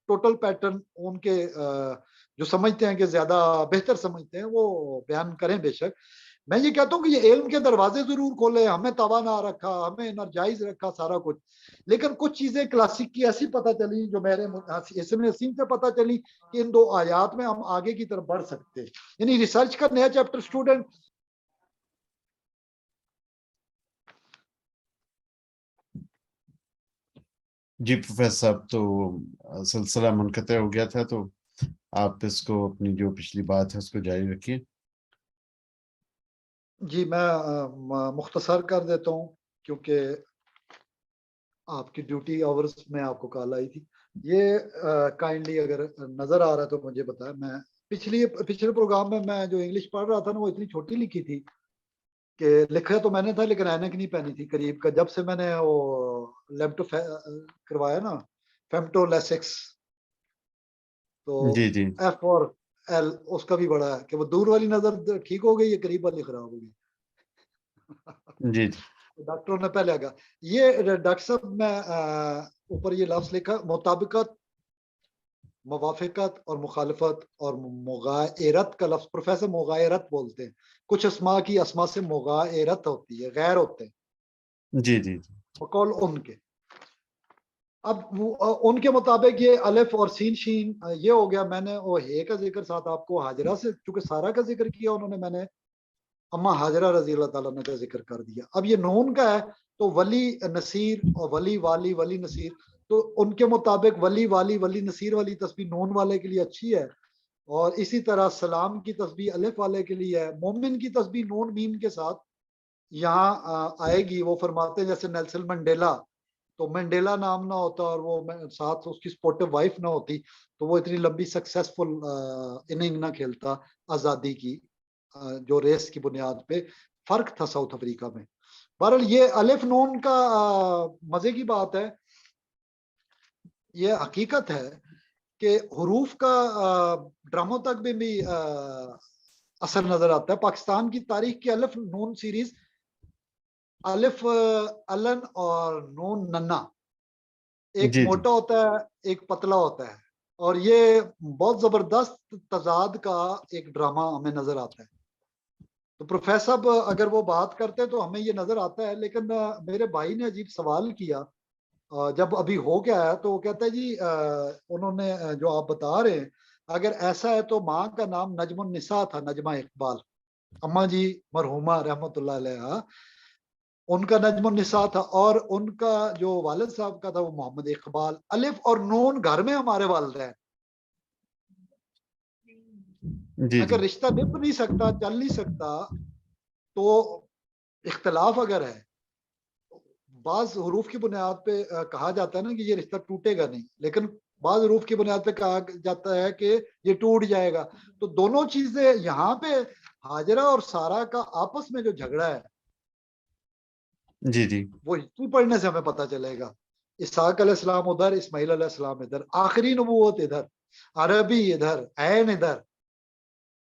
ٹوٹل پیٹرن ان کے جو سمجھتے ہیں کہ زیادہ بہتر سمجھتے ہیں وہ بیان کریں بے شک۔ میں یہ کہتا ہوں کہ یہ علم کے دروازے ضرور کھولے، ہمیں توانا رکھا، ہمیں انرجائز رکھا سارا کچھ، لیکن کچھ چیزیں کلاسک کی ایسی پتہ چلی جو میرے اسم نسیم سے پتہ چلی کہ ان دو آیات میں ہم آگے کی طرف بڑھ سکتے ہیں۔ یعنی ریسرچ کا نیا چیپٹر اسٹوڈنٹ جی پروفیسر صاحب، تو سلسلہ منقطع ہو گیا تھا، تو آپ اس کو اپنی جو پچھلی بات ہے اس کو جاری رکھیے۔ جی میں مختصر کر دیتا ہوں کیونکہ آپ کی ڈیوٹی آورز میں آپ کو کال آئی تھی۔ یہ کائنڈلی اگر نظر آ رہا ہے تو مجھے بتائیں۔ میں پچھلے پروگرام میں جو انگلش پڑھ رہا تھا نا وہ اتنی چھوٹی لکھی تھی کہ لکھا تو میں نے تھا لیکن اینک نہیں پہنی تھی قریب کا، جب سے میں نے وہ لیپٹاپ کروایا نا فیمٹو لیسکس، تو جی جی ایف اور ایل اس کا بھی بڑا ہے کہ وہ دور والی نظر ٹھیک ہو گئی، یہ قریب والی خراب ہو گئی۔ جی ڈاکٹروں نے پہلے آگا یہ ڈاکٹر صاحب میں اوپر یہ لفظ لکھا مطابقت، موافقت اور مخالفت اور مغایرت کا لفظ پروفیسر مغایرت بولتے ہیں، کچھ اسماء کی اسماء سے مغایرت ہوتی ہے، غیر ہوتے ہیں جی جی بقول ان کے۔ اب ان کے مطابق یہ الف اور سین شین یہ ہو گیا. میں نے وہ ہے کا ذکر ساتھ آپ کو حاجرہ سے چونکہ سارا کا ذکر کیا انہوں نے, میں نے اما حاجرہ رضی اللہ تعالیٰ عنہ کا ذکر کر دیا. اب یہ نون کا ہے تو ولی نصیر اور ولی والی ولی نصیر, تو ان کے مطابق ولی والی ولی نصیر والی تسبیح نون والے کے لیے اچھی ہے, اور اسی طرح سلام کی تسبیح الف والے کے لیے ہے. مومن کی تسبیح نون میم کے ساتھ یہاں آئے گی. وہ فرماتے ہیں جیسے نیلسن منڈیلا, تو منڈیلا نام نہ ہوتا اور وہ ساتھ اس کی سپورٹو وائف نہ ہوتی تو وہ اتنی لمبی سکسیسفل اننگ نہ کھیلتا آزادی کی, جو ریس کی بنیاد پہ فرق تھا ساؤتھ افریقہ میں. بہرحال یہ الف نون کا مزے کی بات ہے, یہ حقیقت ہے کہ حروف کا ڈراموں تک بھی اثر نظر آتا ہے. پاکستان کی تاریخ کی الف نون سیریز, الف الن اور نون ننا, ایک جی جی موٹا ہوتا ہے ایک پتلا ہوتا ہے, اور یہ بہت زبردست تضاد کا ایک ڈرامہ ہمیں نظر آتا ہے. تو پروفیسر صاحب اگر وہ بات کرتے تو ہمیں یہ نظر آتا ہے, لیکن میرے بھائی نے عجیب سوال کیا جب ابھی ہو گیا ہے, تو وہ کہتا ہے جی انہوں نے جو آپ بتا رہے ہیں اگر ایسا ہے تو ماں کا نام نجم النساء تھا, نجمہ اقبال, اماں جی مرحومہ رحمت اللہ علیہ, ان کا نجم النساء تھا, اور ان کا جو والد صاحب کا تھا وہ محمد اقبال. الف اور نون گھر میں ہمارے والدین, جی اگر جی رشتہ نبھ نہیں سکتا چل نہیں سکتا تو اختلاف اگر ہے, بعض حروف کی بنیاد پہ کہا جاتا ہے نا کہ یہ رشتہ ٹوٹے گا نہیں, لیکن بعض حروف کی بنیاد پہ کہا جاتا ہے کہ یہ ٹوٹ جائے گا. تو دونوں چیزیں یہاں پہ حاجرہ اور سارا کا آپس میں جو جھگڑا ہے جی جی وہ ہسٹری پڑھنے سے ہمیں پتہ چلے گا. اسحاق علیہ السلام ادھر, اسماعیل علیہ السلام ادھر, آخری نبوت ادھر, عربی ادھر, عین ادھر,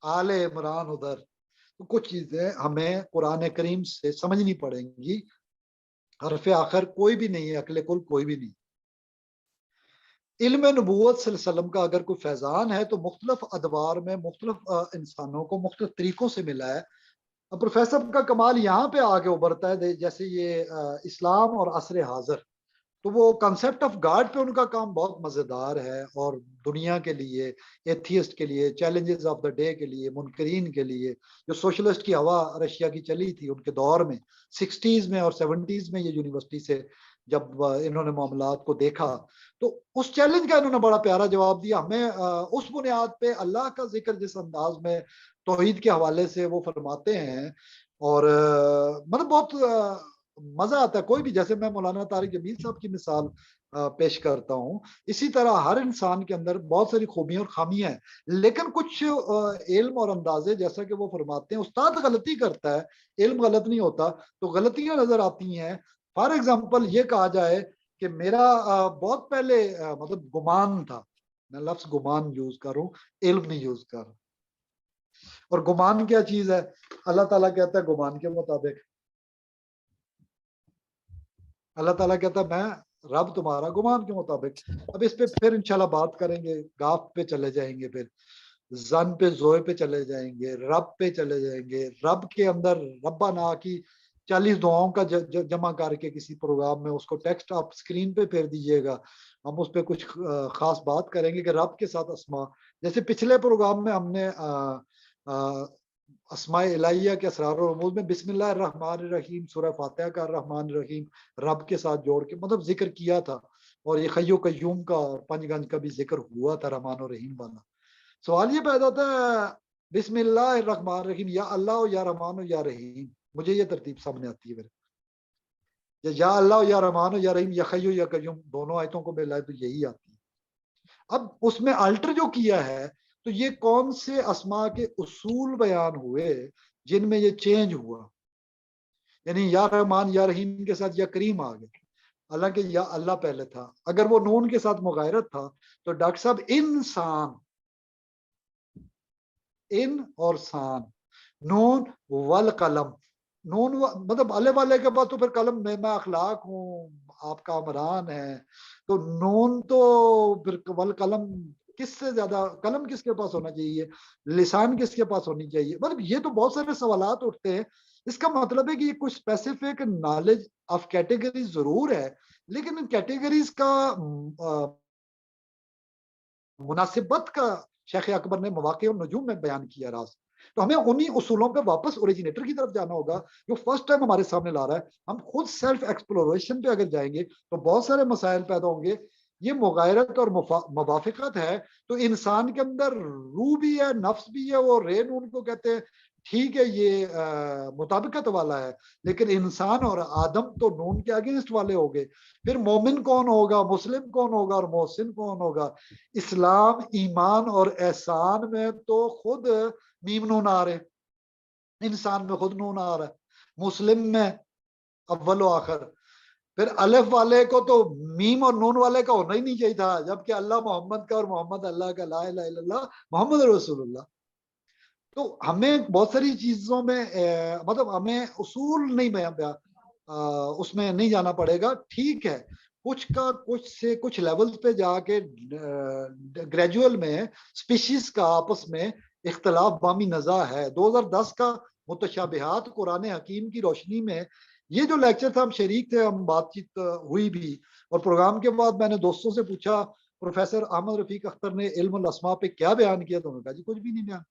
آل عمران ادھر. تو کچھ چیزیں ہمیں قرآن کریم سے سمجھنی پڑیں گی. حرف آخر کوئی بھی نہیں ہے, عقل کل کوئی بھی نہیں. علم نبوت صلی اللہ علیہ وسلم کا اگر کوئی فیضان ہے تو مختلف ادوار میں مختلف انسانوں کو مختلف طریقوں سے ملا ہے. پروفیسر کا کمال یہاں پہ آگے ابھرتا ہے, جیسے یہ اسلام اور عصر حاضر, تو وہ کنسپٹ آف گاڈ پہ ان کا کام بہت مزیدار ہے, اور دنیا کے لیے, ایتھیسٹ کے لیے, چیلنجز آف دا ڈے کے لیے, منکرین کے لیے, جو سوشلسٹ کی ہوا رشیا کی چلی تھی ان کے دور میں 60s میں اور 70s میں, یہ یونیورسٹی سے جب انہوں نے معاملات کو دیکھا تو اس چیلنج کا انہوں نے بڑا پیارا جواب دیا. ہمیں اس بنیاد پہ اللہ کا ذکر جس انداز میں توحید کے حوالے سے وہ فرماتے ہیں, اور مطلب بہت مزہ آتا ہے. کوئی بھی, جیسے میں مولانا طارق جمیل صاحب کی مثال پیش کرتا ہوں, اسی طرح ہر انسان کے اندر بہت ساری خوبیاں اور خامیاں ہیں, لیکن کچھ علم اور اندازے جیسا کہ وہ فرماتے ہیں, استاد غلطی کرتا ہے, علم غلط نہیں ہوتا, تو غلطیاں نظر آتی ہیں. فار ایگزامپل یہ کہا جائے کہ میرا بہت پہلے مطلب گمان تھا, میں لفظ گمان یوز کروں, علم نہیں یوز کر رہا. اور گمان کیا چیز ہے؟ اللہ تعالیٰ کہتا ہے گمان کے مطابق, اللہ تعالیٰ کہتا ہے میں رب تمہارا گمان کے مطابق. اب اس پہ پھر انشاءاللہ بات کریں گے, گاف پہ چلے جائیں گے, پھر زن پہ, زوئے پہ چلے جائیں گے, رب پہ چلے جائیں گے. رب کے اندر ربنا کی 40 دعاؤں کا جمع کر کے کسی پروگرام میں اس کو ٹیکسٹ آپ اسکرین پہ پھیر دیجئے گا, ہم اس پہ کچھ خاص بات کریں گے کہ رب کے ساتھ اسما, جیسے پچھلے پروگرام میں ہم نے اسماء الہیہ کے اسرار و رموز میں بسم اللہ الرحمن الرحیم سورہ فاتحہ کا الرحمن الرحیم رب کے ساتھ جوڑ کے مطلب ذکر کیا تھا, اور یہ حی و قیوم کا اور پنج گنج کا بھی ذکر ہوا تھا, رحمان و رحیم والا. سوال یہ پیدا ہوتا ہے بسم اللہ الرحمن الرحیم, یا اللہ یا رحمان یا رحیم, مجھے یہ ترتیب سامنے آتی ہے میرے, یا اللہ یا رحمان یا رحیم, یا حی یا قیوم, دونوں آیتوں کو ملائے تو یہی آتی ہے. اب اس میں الٹر جو کیا ہے تو یہ کون سے اسماء کے اصول بیان ہوئے جن میں یہ چینج ہوا, یعنی یا رحمان یا رحیم کے ساتھ یا کریم آ گئے, حالانکہ یا اللہ پہلے تھا. اگر وہ نون کے ساتھ مغایرت تھا تو ڈاکٹر صاحب انسان, ان اور سان, نون والقلم, نون مطلب الف والے کے بعد تو پھر قلم, میں اخلاق ہوں, آپ کا عمران ہے, تو نون تو پھر والقلم کس سے زیادہ, قلم کس کے پاس ہونا چاہیے, لسان کس کے پاس ہونی چاہیے, مطلب یہ تو بہت سارے سوالات اٹھتے ہیں. اس کا مطلب ہے کہ یہ کوئی اسپیسیفک نالج آف کیٹیگری ضرور ہے، لیکن ان کیٹیگریز کا مناسبت کا شیخ اکبر نے مواقع اور نجوم میں بیان کیا راز. تو ہمیں انہی اصولوں پہ واپس اوریجنیٹر کی طرف جانا ہوگا جو فرسٹ ٹائم ہمارے سامنے لا رہا ہے. ہم خود سیلف ایکسپلوریشن پہ اگر جائیں گے تو بہت سارے مسائل پیدا ہوں گے. یہ مغایرت اور موافقت ہے تو انسان کے اندر روح بھی ہے، نفس بھی ہے، وہ رے نون کو کہتے ہیں. ٹھیک ہے یہ مطابقت والا ہے، لیکن انسان اور آدم تو نون کے اگینسٹ والے ہو گئے. پھر مومن کون ہوگا، مسلم کون ہوگا اور محسن کون ہوگا؟ اسلام، ایمان اور احسان میں تو خود میم نون آ رہے، انسان میں خود نون آ رہا ہے، مسلم میں اول و آخر. پھر الف والے کو تو میم اور نون والے کا ہونا ہی نہیں چاہیے تھا، جبکہ اللہ محمد کا اور محمد اللہ کا، لا الہ الا اللہ محمد رسول اللہ. تو ہمیں بہت ساری چیزوں میں مطلب ہمیں اصول نہیں اس میں نہیں جانا پڑے گا. ٹھیک ہے کچھ کا کچھ سے کچھ لیولز پہ جا کے گریجول میں سپیشیز کا آپس میں اختلاف بامی نزاع ہے. 2010 کا متشابہات قرآن حکیم کی روشنی میں یہ جو لیکچر تھا، ہم شریک تھے، ہم بات چیت ہوئی بھی، اور پروگرام کے بعد میں نے دوستوں سے پوچھا پروفیسر احمد رفیق اختر نے علم الاسماء پہ کیا بیان کیا؟ تو انہوں نے کہا جی کچھ بھی نہیں بیان.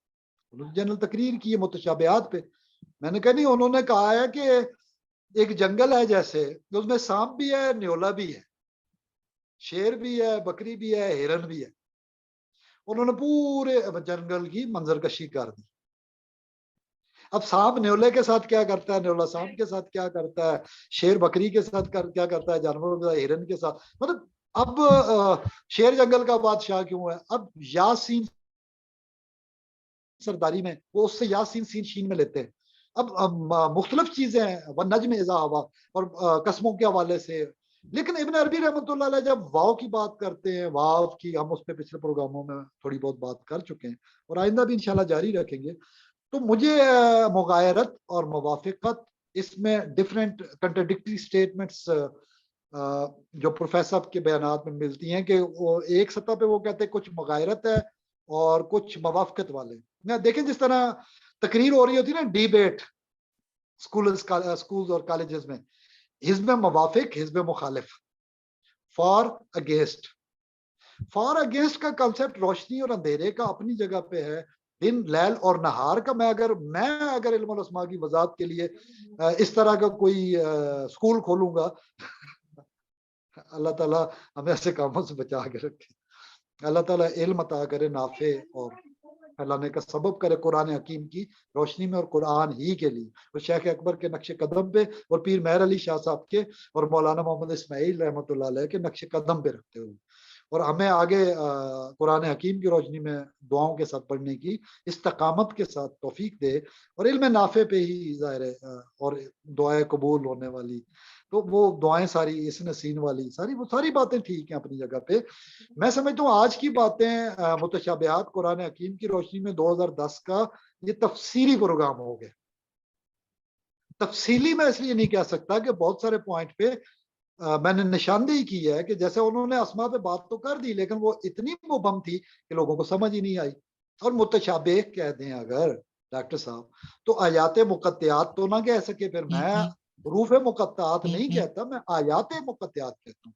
انہوں نے جنرل تقریر کی ہے متشابہات پہ. میں نے کہا نہیں، انہوں نے کہا ہے کہ ایک جنگل ہے جیسے، اس میں سانپ بھی ہے، نیولا بھی ہے، شیر بھی ہے، بکری بھی ہے، ہرن بھی ہے. انہوں نے پورے جنگل کی منظر کشی کر دی. اب سانپ نیولے کے ساتھ کیا کرتا ہے، نیولا سانپ کے ساتھ کیا کرتا ہے، شیر بکری کے ساتھ کیا کرتا ہے، جانوروں کے ساتھ، ہرن کے ساتھ. مطلب اب شیر جنگل کا بادشاہ کیوں ہے؟ اب یاسین سرداری میں وہ اس سے یاسین سین شین میں لیتے ہیں. اب مختلف چیزیں ہیں، نجم اذا ہوا اور قسموں کے حوالے سے. لیکن ابن عربی رحمۃ اللہ علیہ جب واو کی بات کرتے ہیں، واو کی ہم اس پہ پچھلے پروگراموں میں تھوڑی بہت بات کر چکے ہیں اور آئندہ بھی انشاءاللہ جاری رکھیں گے. تو مجھے مغایرت اور موافقت، اس میں ڈفرینٹ کنٹراڈکٹری سٹیٹمنٹس جو پروفیسر کے بیانات میں ملتی ہیں کہ وہ ایک سطح پہ وہ کہتے ہیں کچھ مغایرت ہے اور کچھ موافقت والے. دیکھیں جس طرح تقریر ہو رہی ہوتی ہے نا، ڈیبیٹ سکولز اور کالجز میں، حزب موافق، حزب مخالف، فار اگینسٹ. فار اگینسٹ کا کنسپٹ روشنی اور اندھیرے کا اپنی جگہ پہ ہے، دن لیل اور نہار کا. میں اگر علم الاسماء کی وضاحت کے لیے اس طرح کا کوئی سکول کھولوں گا اللہ تعالیٰ ہمیں ایسے کاموں سے بچا کے رکھے. اللہ تعالیٰ علم عطا کرے نافع اور پھیلانے کا سبب کرے قرآن حکیم کی روشنی میں اور قرآن ہی کے لیے، اور شیخ اکبر کے نقش قدم پہ اور پیر مہر علی شاہ صاحب کے اور مولانا محمد اسماعیل رحمۃ اللہ علیہ کے نقش قدم پہ رکھتے ہوئے، اور ہمیں آگے قرآن حکیم کی روشنی میں دعاؤں کے ساتھ پڑھنے کی استقامت کے ساتھ توفیق دے، اور علم نافع پہ ہی ظاہر ہے اور دعائیں قبول ہونے والی. تو وہ دعائیں ساری اس نسین والی وہ ساری باتیں ٹھیک ہیں اپنی جگہ پہ. میں سمجھتا ہوں آج کی باتیں متشابہات قرآن حکیم کی روشنی میں 2010 کا یہ تفصیلی پروگرام ہو گیا. تفصیلی میں اس لیے نہیں کہہ سکتا کہ بہت سارے پوائنٹ پہ میں نے نشاندہی کی ہے کہ جیسے انہوں نے اسماء پہ بات تو کر دی لیکن وہ اتنی مبہم تھی کہ لوگوں کو سمجھ ہی نہیں آئی. اور متشابہ کہہ دیں اگر ڈاکٹر صاحب تو آیات مقطعات تو نہ کہہ سکے. پھر میں حروف مقطعات نہیں کہتا، میں آیات مقطعات کہتا ہوں.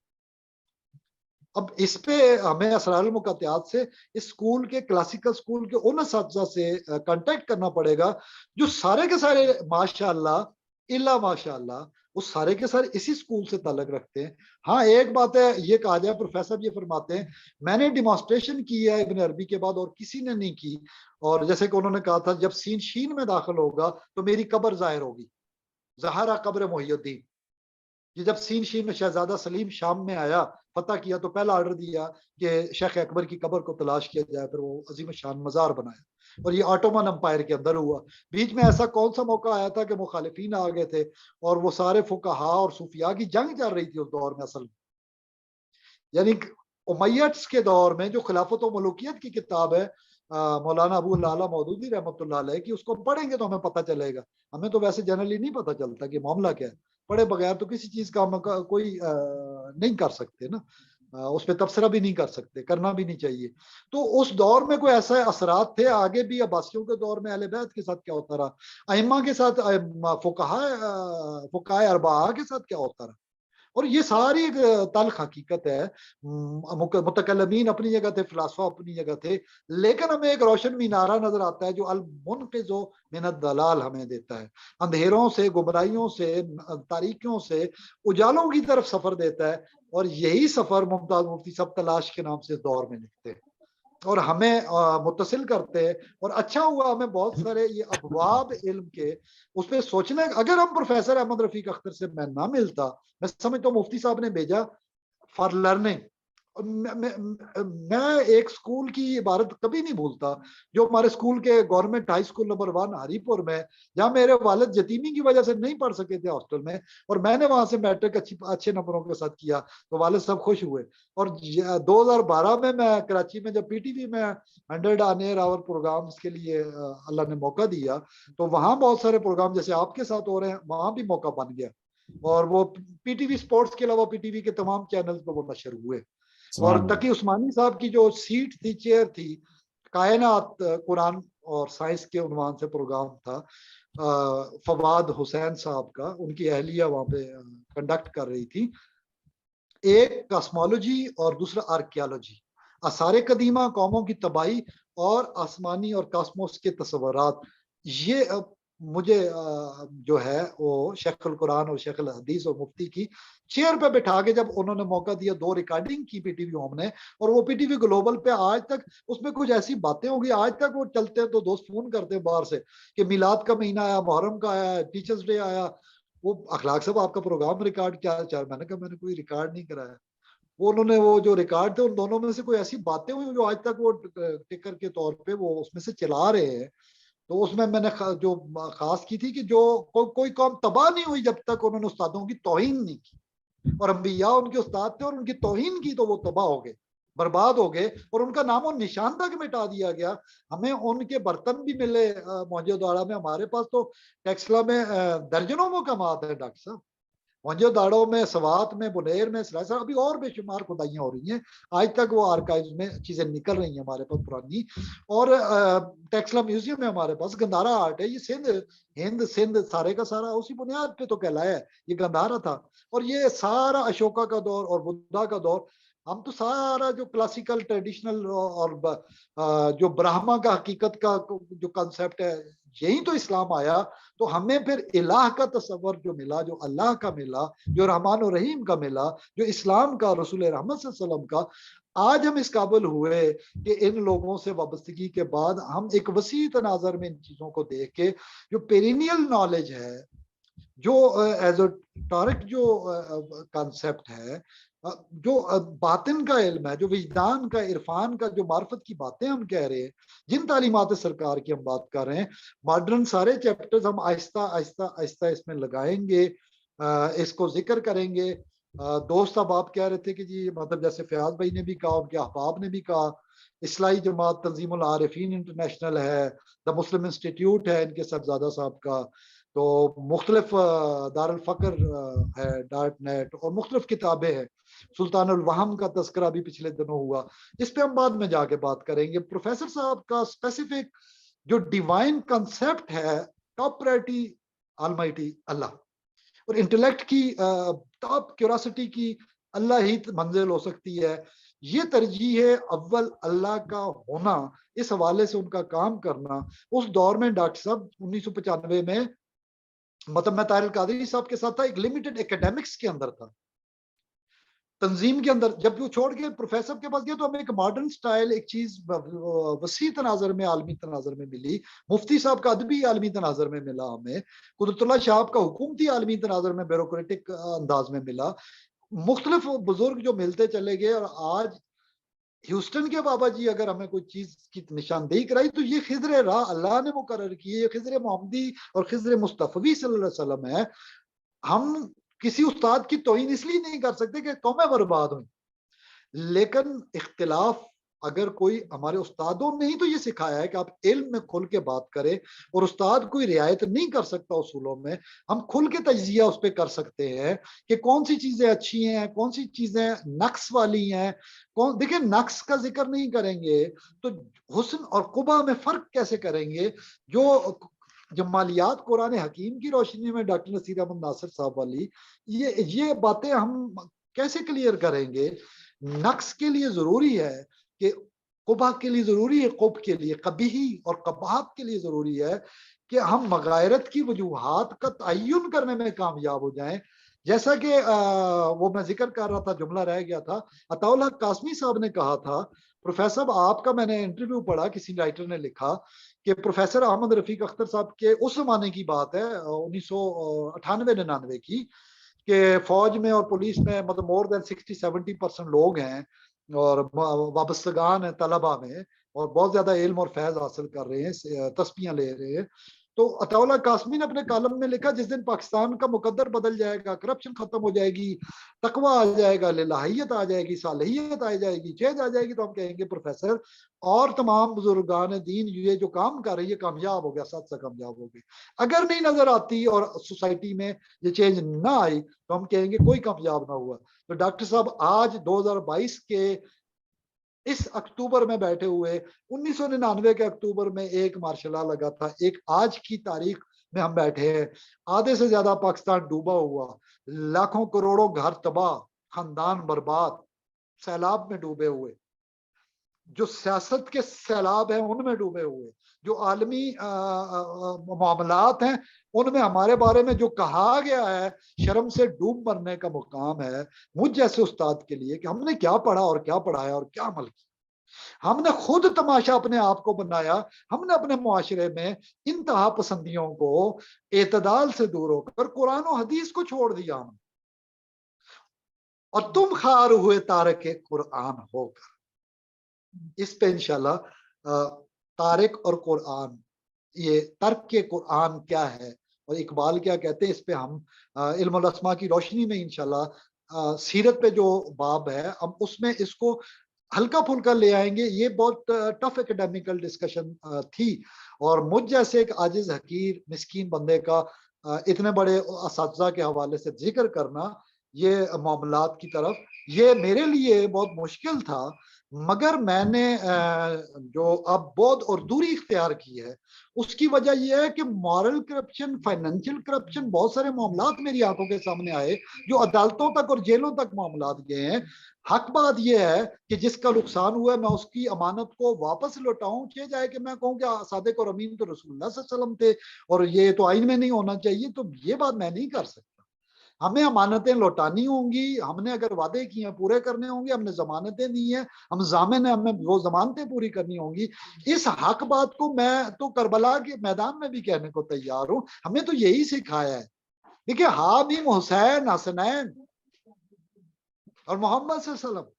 اب اس پہ ہمیں اسرار المقطعات سے اس سکول کے کلاسیکل سکول کے ان اساتذہ سے کانٹیکٹ کرنا پڑے گا جو سارے کے سارے ماشاء اللہ الا ماشاء اللہ وہ سارے کے سارے اسی سکول سے تعلق رکھتے ہیں. ہاں ایک بات ہے، یہ کہا جائے پروفیسر یہ فرماتے ہیں میں نے ڈیمانسٹریشن کی ہے ابن عربی کے بعد اور کسی نے نہیں کی، اور جیسے کہ انہوں نے کہا تھا جب سین شین میں داخل ہوگا تو میری قبر ظاہر ہوگی، ظہرا قبر محی الدین. یہ جب سین شین میں شہزادہ سلیم شام میں آیا فتح کیا تو پہلا آرڈر دیا کہ شیخ اکبر کی قبر کو تلاش کیا جائے، پھر وہ عظیم شان مزار بنایا، اور یہ آٹومن امپائر کے اندر ہوا. بیچ میں ایسا کون سا موقع آیا تھا کہ مخالفین آ گئے تھے اور وہ سارے فقہا اور صوفیاء کی جنگ چل رہی تھی اس دور میں. اصل میں یعنی امیتس کے دور میں جو خلافت و ملوکیت کی کتاب ہے مولانا ابو العلا مودودی رحمۃ اللہ علیہ کی، اس کو پڑھیں گے تو ہمیں پتہ چلے گا. ہمیں تو ویسے جنرلی نہیں پتہ چلتا کہ معاملہ کیا ہے، پڑھے بغیر تو کسی چیز کا ہم کوئی نہیں کر سکتے نا. اس پہ تبصرہ بھی نہیں کر سکتے، کرنا بھی نہیں چاہیے۔ تو اس دور میں کوئی ایسے اثرات تھے، آگے بھی عباسیوں کے دور میں اہل بیت کے ساتھ کیا ہوتا رہا، ائمہ کے ساتھ، فقہائے اربعہ کے ساتھ کیا ہوتا رہا، اور یہ ساری ایک تلخ حقیقت ہے۔ متکلمین اپنی جگہ تھے، فلاسفہ اپنی جگہ تھے، لیکن ہمیں ایک روشن مینارہ نظر آتا ہے جو المنقذ من الضلال ہمیں دیتا ہے، اندھیروں سے، گمراہیوں سے، تاریکیوں سے اجالوں کی طرف سفر دیتا ہے، اور یہی سفر ممتاز مفتی صاحب تلاش کے نام سے اس دور میں لکھتے ہیں اور ہمیں متصل کرتے ہیں۔ اور اچھا ہوا ہمیں بہت سارے یہ ابواب علم کے اس پہ سوچنے، اگر ہم پروفیسر احمد رفیق اختر سے میں نہ ملتا، میں سمجھتا ہوں مفتی صاحب نے بھیجا فار لرننگ۔ میں ایک سکول کی عبارت کبھی نہیں بھولتا، جو ہمارے سکول کے گورنمنٹ ہائی سکول نمبر 1 ہری پور میں، جہاں میرے والد یتیمی کی وجہ سے نہیں پڑھ سکے تھے ہاسٹل میں، اور میں نے وہاں سے میٹرک اچھے نمبروں کے ساتھ کیا، تو والد صاحب خوش ہوئے۔ اور 2012 میں کراچی میں جب پی ٹی وی میں 100 آن ایئر آور پروگرامز کے لیے اللہ نے موقع دیا، تو وہاں بہت سارے پروگرام جیسے آپ کے ساتھ ہو رہے ہیں، وہاں بھی موقع بن گیا، اور وہ پی ٹی وی سپورٹس کے علاوہ پی ٹی وی کے تمام چینلز پہ وہ نشر ہوئے۔ اور تقی عثمانی صاحب کی جو سیٹ تھی، چیئر تھی، کائنات قرآن اور سائنس کے عنوان سے پروگرام تھا، فواد حسین صاحب کا، ان کی اہلیہ وہاں پہ کنڈکٹ کر رہی تھی۔ ایک کاسمولوجی اور دوسرا آرکیالوجی، آثار قدیمہ، قوموں کی تباہی اور آسمانی اور کاسموس کے تصورات۔ یہ مجھے جو ہے وہ شیخ القرآن اور شیخ الحدیث اور مفتی کی چیئر پہ بٹھا کے جب انہوں نے موقع دیا، 2 ریکارڈنگ کی پی ٹی وی ہوم نے، اور وہ پی ٹی وی گلوبل پہ آج تک اس میں کچھ ایسی باتیں ہوں گی، آج تک وہ چلتے ہیں تو دوست فون کرتے ہیں باہر سے کہ میلاد کا مہینہ آیا، محرم کا آیا، ٹیچرز ڈے آیا، وہ اخلاق صاحب آپ کا پروگرام ریکارڈ کیا چاہ، میں نے کہا میں نے کوئی ریکارڈ نہیں کرایا۔ وہ انہوں نے وہ جو ریکارڈ تھے ان دونوں میں سے کوئی ایسی باتیں ہوئی جو آج تک وہ ٹکر کے طور پہ وہ اس میں سے چلا رہے ہیں۔ تو اس میں نے جو خاص کی تھی کہ جو کوئی قوم تباہ نہیں ہوئی جب تک انہوں نے استادوں کی توہین نہیں کی، اور انبیاء ان کے استاد تھے اور ان کی توہین کی تو وہ تباہ ہو گئے، برباد ہو گئے، اور ان کا نام و نشان تک مٹا دیا گیا۔ ہمیں ان کے برتن بھی ملے موہنجو-داڑو میں، ہمارے پاس تو ٹیکسلا میں درجنوں مقامات ہیں ڈاکٹر صاحب، موہنجو-داڑو میں، سوات میں، بنیر میں، سرائسر، ابھی اور بے شمار کھدائیاں ہو رہی ہیں، آج تک وہ آرکائیوز میں چیزیں نکل رہی ہیں ہمارے پاس پرانی۔ اور ٹیکسلا میوزیم میں ہمارے پاس گندھارا آرٹ ہے، یہ ہند سندھ سارے کا سارا اسی بنیاد پہ تو کہلایا ہے، یہ گندھارا تھا۔ اور یہ سارا اشوکا کا دور اور بدھا کا دور، ہم تو سارا جو کلاسیکل ٹریڈیشنل اور جو برہما کا حقیقت کا جو کنسپٹ ہے، یہی تو اسلام آیا۔ تو ہمیں پھر الہ کا تصور جو ملا، جو اللہ کا ملا، جو رحمان و رحیم کا ملا، جو اسلام کا، رسول رحمت صلی اللہ علیہ وسلم کا، آج ہم اس قابل ہوئے کہ ان لوگوں سے وابستگی کے بعد ہم ایک وسیع تناظر میں ان چیزوں کو دیکھ کے جو پیرینیل نالج ہے، جو ایزوٹرک جو کانسیپٹ ہے، جو باطن کا علم ہے، جو وجدان کا، عرفان کا، جو معرفت کی باتیں ہم کہہ رہے ہیں، جن تعلیمات سرکار کی ہم بات کر رہے ہیں، ماڈرن سارے چیپٹرز ہم آہستہ آہستہ آہستہ اس میں لگائیں گے، اس کو ذکر کریں گے۔ دوست اب آپ کہہ رہے تھے کہ جی مطلب جیسے فیاض بھائی نے بھی کہا، ان کے احباب نے بھی کہا، اصلاحی جماعت تنظیم العارفین انٹرنیشنل ہے، دا مسلم انسٹیٹیوٹ ہے ان کے صاحبزادہ صاحب کا، تو مختلف دارالفقر ہے، ڈاٹ نیٹ، اور مختلف کتابیں ہیں، سلطان الوہم کا تذکرہ بھی پچھلے دنوں ہوا، اس پہ ہم بعد میں جا کے بات کریں گے۔ پروفیسر صاحب کا اسپیسیفک جو ڈیوائن کنسپٹ ہے، ٹاپ پرائرٹی آلمائٹی اللہ، اور انٹلیکٹ کی ٹاپ کیوراسٹی کی اللہ ہی منزل ہو سکتی ہے، یہ ترجیح ہے اول اللہ کا ہونا، اس حوالے سے ان کا کام کرنا۔ اس دور میں ڈاکٹر صاحب 1995 میں مطلب میں طاہر القادری صاحب کے ساتھ تھا، ایک لمیٹڈ اکیڈیمکس کے اندر تھا، تنظیم کے اندر، جب وہ چھوڑ کے پروفیسر کے پاس گیا تو ہمیں ایک ماڈرن سٹائل، ایک چیز وسیع تناظر میں، عالمی تناظر میں ملی، مفتی صاحب کا ادبی عالمی تناظر میں ملا، ہمیں قدرت اللہ شاہ کا حکومتی عالمی تناظر میں، بیوروکریٹک انداز میں ملا، مختلف بزرگ جو ملتے چلے گئے، اور آج ہیوسٹن کے بابا جی اگر ہمیں کوئی چیز کی نشاندہی کرائی تو یہ خضر راہ اللہ نے مقرر کی ہے، یہ خضر محمدی اور خضر مصطفی صلی اللہ علیہ وسلم ہے۔ ہم کسی استاد کی توہین اس لیے نہیں کر سکتے کہ قومیں برباد ہوئیں، لیکن اختلاف اگر کوئی ہمارے استادوں نے ہی تو یہ سکھایا ہے کہ آپ علم میں کھل کے بات کریں، اور استاد کوئی رعایت نہیں کر سکتا اصولوں میں، ہم کھل کے تجزیہ اس پہ کر سکتے ہیں کہ کون سی چیزیں اچھی ہیں، کون سی چیزیں نقص والی ہیں، دیکھیں نقص کا ذکر نہیں کریں گے تو حسن اور قبح میں فرق کیسے کریں گے؟ جو جمالیات قرآن حکیم کی روشنی میں ڈاکٹر نصیر احمد ناصر صاحب والی، یہ باتیں ہم کیسے کلیئر کریں گے؟ نقص کے لیے ضروری ہے کہ قبح کے لیے ضروری ہے، قب کے لیے قبیحی اور قباحت کے لیے ضروری ہے کہ ہم مغایرت کی وجوہات کا تعین کرنے میں کامیاب ہو جائیں. جیسا کہ وہ میں ذکر کر رہا تھا، جملہ رہ گیا تھا، عطاء اللہ قاسمی صاحب نے کہا تھا، پروفیسر صاحب آپ کا میں نے انٹرویو پڑھا، کسی رائٹر نے لکھا کہ پروفیسر احمد رفیق اختر صاحب کے اس زمانے کی بات ہے 1998-99 کی، کہ فوج میں اور پولیس میں مطلب مور دین 60-70% لوگ ہیں اور وابستگان ہیں طلبہ میں، اور بہت زیادہ علم اور فیض حاصل کر رہے ہیں، تسبیحاں لے رہے ہیں. تو عطاء اللہ قاسمی نے اپنے کالم میں لکھا جس دن پاکستان کا مقدر بدل جائے گا، کرپشن ختم ہو جائے گی، تقوی آ جائے گا، للہیت آ جائے گی، صالحیت آ جائے گی، چیز آ جائے گی، تو ہم کہیں گے پروفیسر اور تمام بزرگان دین یہ جو کام کر رہی ہے کامیاب ہو گیا، ساتھ سے کامیاب ہو گئے. اگر نہیں نظر آتی اور سوسائٹی میں یہ چینج نہ آئی تو ہم کہیں گے کوئی کامیاب نہ ہوا. تو ڈاکٹر صاحب آج 2022 کے اس اکتوبر میں بیٹھے ہوئے، 1999 کے اکتوبر میں ایک مارشل لا لگا تھا، ایک آج کی تاریخ میں ہم بیٹھے ہیں، آدھے سے زیادہ پاکستان ڈوبا ہوا، لاکھوں کروڑوں گھر تباہ، خاندان برباد، سیلاب میں ڈوبے ہوئے، جو سیاست کے سیلاب ہیں ان میں ڈوبے ہوئے، جو عالمی معاملات ہیں ان میں ہمارے بارے میں جو کہا گیا ہے، شرم سے ڈوب مرنے کا مقام ہے مجھ جیسے استاد کے لیے کہ ہم نے کیا پڑھا اور کیا پڑھایا اور کیا عمل کیا. ہم نے خود تماشا اپنے آپ کو بنایا، ہم نے اپنے معاشرے میں انتہا پسندیوں کو اعتدال سے دور ہو کر قرآن و حدیث کو چھوڑ دیا ہم، اور تم خار ہوئے تارک قرآن ہو کر. اس پہ انشاءاللہ تارک اور قرآن، یہ ترک کے قرآن کیا ہے اور اقبال کیا کہتے ہیں، اس پہ ہم علم الاسماء کی روشنی میں انشاءاللہ سیرت پہ جو باب ہے ہم اس میں اس کو ہلکا پھلکا لے آئیں گے. یہ بہت ٹف اکیڈیمیکل ڈسکشن تھی، اور مجھ جیسے ایک عاجز حقیر مسکین بندے کا اتنے بڑے اساتذہ کے حوالے سے ذکر کرنا یہ معاملات کی طرف، یہ میرے لیے بہت مشکل تھا. مگر میں نے جو اب بود اور دوری اختیار کی ہے اس کی وجہ یہ ہے کہ مورل کرپشن، فائنینشیل کرپشن، بہت سارے معاملات میری آنکھوں کے سامنے آئے جو عدالتوں تک اور جیلوں تک معاملات گئے ہیں. حق بات یہ ہے کہ جس کا نقصان ہوا ہے میں اس کی امانت کو واپس لوٹاؤں، یہ جائے کہ میں کہوں کہ صادق اور امین تو رسول اللہ صلی اللہ علیہ وسلم تھے اور یہ تو آئین میں نہیں ہونا چاہیے، تو یہ بات میں نہیں کر سکتا. ہمیں امانتیں لوٹانی ہوں گی، ہم نے اگر وعدے کیے ہیں پورے کرنے ہوں گے، ہم نے ضمانتیں دی ہیں، ہم ضامن ہیں، ہمیں وہ ضمانتیں پوری کرنی ہوں گی. اس حق بات کو میں تو کربلا کے میدان میں بھی کہنے کو تیار ہوں. ہمیں تو یہی سکھایا ہے. دیکھیے حامیم حسین حسنین اور محمد صلی اللہ علیہ وسلم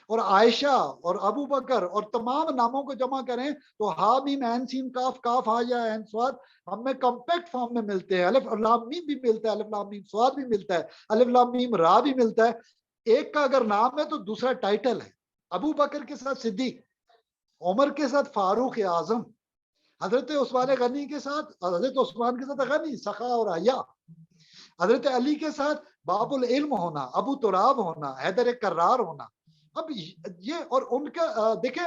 اور عائشہ اور ابو بکر اور تمام ناموں کو جمع کریں تو حامیم عین سین کاف، کاف ہا یا عین صاد ہمیں کمپیکٹ فارم میں ملتے ہیں. الف لام میم بھی ملتا ہے، الف لام میم صاد بھی ملتا ہے، الف لام میم را بھی ملتا ہے. ایک کا اگر نام ہے تو دوسرا ٹائٹل ہے. ابو بکر کے ساتھ صدیق، عمر کے ساتھ فاروق اعظم، حضرت عثمان غنی کے ساتھ حضرت عثمان کے ساتھ غنی سخا اور حیا، حضرت علی کے ساتھ باب العلم ہونا، ابو تراب ہونا، حیدر کرار ہونا. اب یہ اور ان کا دیکھیں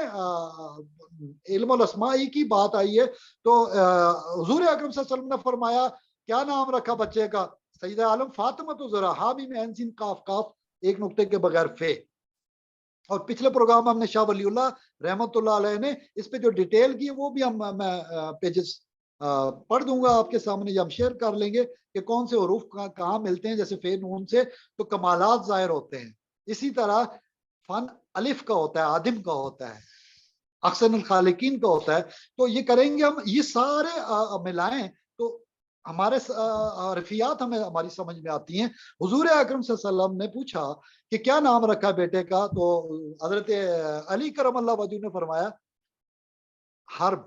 علم الاسماء کی بات آئی ہے تو حضور اکرم صلی اللہ علیہ وسلم نے فرمایا کیا نام رکھا بچے کا؟ سیدہ عالم فاطمہ تو ذرا حامیم عین سین کاف، کاف ایک نقطے کے بغیر فے. اور پچھلے پروگرام میں ہم نے شاہ ولی اللہ رحمت اللہ علیہ نے اس پہ جو ڈیٹیل کی وہ بھی میں پیجز پڑھ دوں گا آپ کے سامنے، یا ہم شیئر کر لیں گے کہ کون سے حروف کہاں ملتے ہیں. جیسے فے نون سے تو کمالات ظاہر ہوتے ہیں، اسی طرح فن الف کا ہوتا ہے، آدم کا ہوتا ہے، احسن الخالقین کا ہوتا ہے. تو یہ کریں گے ہم، یہ سارے ملائیں تو ہمارے عرفیات ہمیں ہماری سمجھ میں آتی ہیں. حضور اکرم صلی اللہ علیہ وسلم نے پوچھا کہ کیا نام رکھا بیٹے کا؟ تو حضرت علی کرم اللہ وجہ نے فرمایا حرب.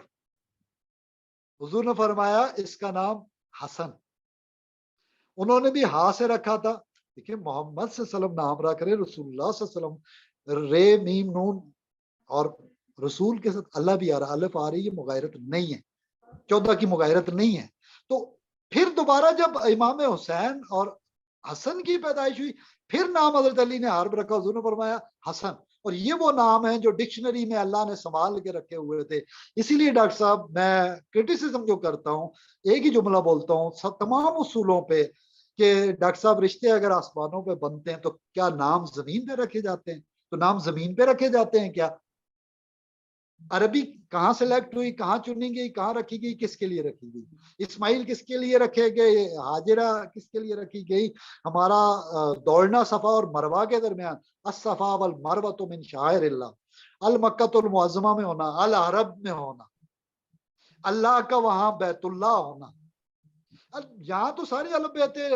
حضور نے فرمایا اس کا نام حسن. انہوں نے بھی ہاں سے رکھا تھا. دیکھیں محمد صلی اللہ علیہ وسلم نام رکھ رہے، رسول اللہ صلی اللہ علیہ وسلم، رے میم نون اور رسول کے ساتھ اللہ بھی آ رہا, الف آ رہی ہے, مغایرت نہیں ہے, 14 کی مغایرت نہیں ہے. تو پھر دوبارہ جب امام حسین اور حسن کی پیدائش ہوئی, پھر نام حضرت علی نے حرب رکھا, حضور نے فرمایا حسن, اور یہ وہ نام ہیں جو ڈکشنری میں اللہ نے سنبھال کے رکھے ہوئے تھے. اسی لیے ڈاکٹر صاحب میں کرٹیسزم جو کرتا ہوں, ایک ہی جملہ بولتا ہوں تمام اصولوں پہ, کہ ڈاکٹر صاحب رشتے اگر آسمانوں پہ بنتے ہیں تو کیا نام زمین پہ رکھے جاتے ہیں؟ تو نام زمین پہ رکھے جاتے ہیں کیا؟ عربی کہاں سلیکٹ ہوئی, کہاں چنی گئی, کہاں رکھی گئی, کس کے لیے رکھی گئی؟ اسماعیل کس کے لیے رکھے گئے, ہاجرہ کس کے لیے رکھی گئی؟ ہمارا دوڑنا صفا اور مروہ کے درمیان, الصفا والمروہ من شعائر اللہ, المکۃ المعظمہ میں ہونا, العرب میں ہونا, اللہ کا وہاں بیت اللہ ہونا, یہاں تو سارے الگ بیتے.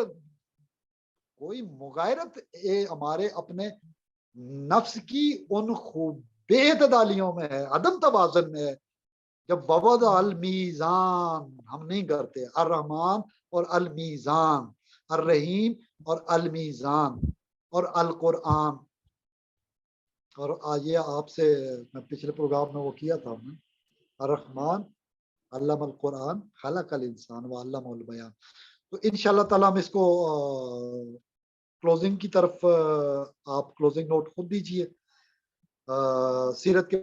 کوئی مغایرت ہمارے اپنے نفس کی ان خوب بے اعتدالیوں میں ہے, عدم توازن میں ہے. جب ووضع المیزان ہم نہیں کرتے, الرحمن اور المیزان, الرحیم اور المیزان اور القرآن. اور آج آپ سے میں پچھلے پروگرام میں وہ کیا تھا, میں الرحمن علم القرآن خلق الانسان وعلمہ البیان. تو انشاءاللہ تعالیٰ ہم اس کو کلوزنگ کی طرف, آپ کلوزنگ نوٹ خود دیجئے. سیرت کے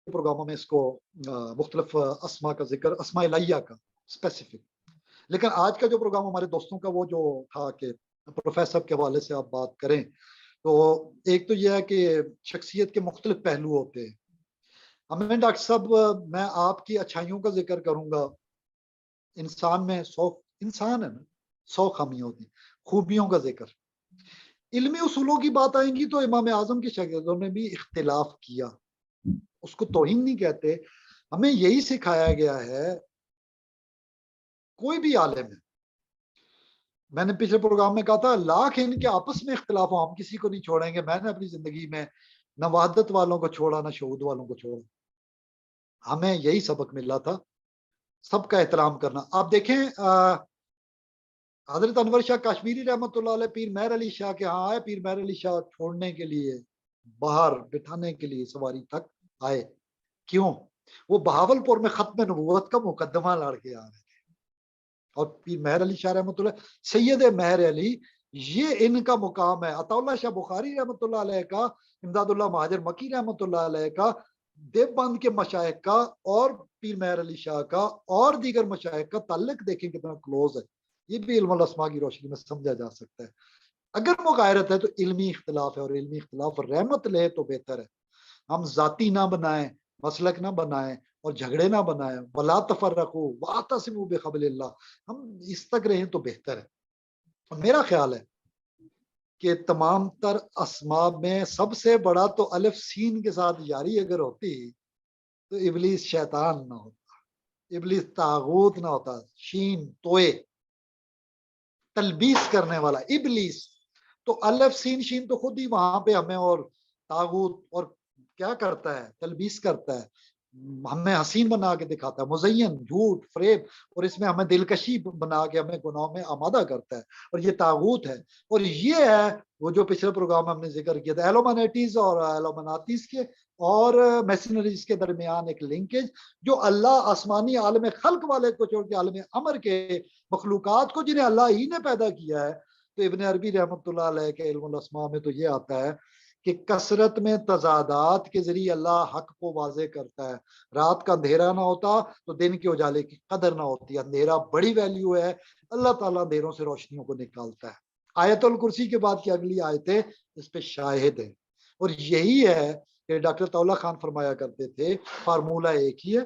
پروگراموں میں اس کو مختلف اسماء کا ذکر, اسماء الہیہ کا اسپیسیفک. لیکن آج کا جو پروگرام ہمارے دوستوں کا وہ جو تھا کہ پروفیسر کے حوالے سے آپ بات کریں, تو ایک تو یہ ہے کہ شخصیت کے مختلف پہلو ہوتے ہیں. ہمیں ڈاکٹر صاحب میں آپ کی اچھائیوں کا ذکر کروں گا. انسان میں 100 انسان ہے نا, 100 خامیاں ہوتی ہیں, خوبیوں کا ذکر. علمی اصولوں کی بات آئیں گی تو امام اعظم کی شاگردوں نے بھی اختلاف کیا, اس کو توہین نہیں کہتے. ہمیں یہی سکھایا گیا ہے, کوئی بھی عالم ہے, میں نے پچھلے پروگرام میں کہا تھا لاکھ ان کے آپس میں اختلاف ہو, ہم کسی کو نہیں چھوڑیں گے. میں نے اپنی زندگی میں نہ وحدت والوں کو چھوڑا, نہ شہود والوں کو چھوڑا. ہمیں یہی سبق ملا تھا, سب کا احترام کرنا. آپ دیکھیں حضرت انور شاہ کشمیری رحمۃ اللہ علیہ پیر مہر علی شاہ کے ہاں آئے, پیر مہر علی شاہ چھوڑنے کے لیے, باہر بٹھانے کے لیے سواری تک آئے. کیوں؟ وہ بہاول پور میں ختم نبوت کا مقدمہ لڑ کے آ رہے تھے. اور پیر مہر علی شاہ رحمۃ اللہ, سید مہر علی, یہ ان کا مقام ہے. عطا اللہ شاہ بخاری رحمۃ اللہ علیہ کا, امداد اللہ مہاجر مکی رحمۃ اللہ علیہ کا, دیوبند کے مشائخ کا, اور پیر مہر علی شاہ کا اور دیگر مشائخ کا تعلق دیکھیں کتنا کلوز ہے. یہ بھی علم الاسماء کی روشنی میں سمجھا جا سکتا ہے. اگر مغایرت ہے تو علمی اختلاف ہے, اور علمی اختلاف رحمت لے تو بہتر ہے. ہم ذاتی نہ بنائیں, مسلک نہ بنائیں, اور جھگڑے نہ بنائیں. ولا تفرقوا واعتصموا بحبل اللہ, ہم اس تک رہیں تو بہتر ہے. اور میرا خیال ہے کہ تمام تر اسماء میں سب سے بڑا تو الف سین کے ساتھ یاری اگر ہوتی تو ابلیس شیطان نہ ہوتا, ابلیس طاغوت نہ ہوتا. شین توئے, تلبیس کرنے والا ابلیس. تو الف سین شین تو خود ہی وہاں پہ ہمیں اور طاغوت اور کیا کرتا ہے, تلبیس کرتا ہے, ہمیں حسین بنا کے دکھاتا ہے, مزین, جھوٹ, فریب, اور اس میں ہمیں دلکشی بنا کے ہمیں گناہوں میں آمادہ کرتا ہے. اور یہ طاغوت ہے. اور یہ ہے وہ جو پچھلے پروگرام میں ہم نے ذکر کیا تھا, ایلومنیٹیز اور ایلومناتیز کے اور میسنریز کے درمیان ایک لنکیج, جو اللہ آسمانی عالم خلق والے کو چھوڑ کے عالم امر کے مخلوقات کو جنہیں اللہ ہی نے پیدا کیا ہے. تو ابن عربی رحمۃ اللہ علیہ کے علم الاسماء میں تو یہ آتا ہے کہ کثرت میں تضادات کے ذریعے اللہ حق کو واضح کرتا ہے. رات کا اندھیرا نہ ہوتا تو دن کے اجالے کی قدر نہ ہوتی. اندھیرا بڑی ویلیو ہے, اللہ تعالیٰ اندھیروں سے روشنیوں کو نکالتا ہے. آیت الکرسی کے بعد کی اگلی آیتیں اس پہ شاہد ہیں. اور یہی ہے کہ ڈاکٹر طاولہ خان فرمایا کرتے تھے, فارمولہ ایک ہی ہے,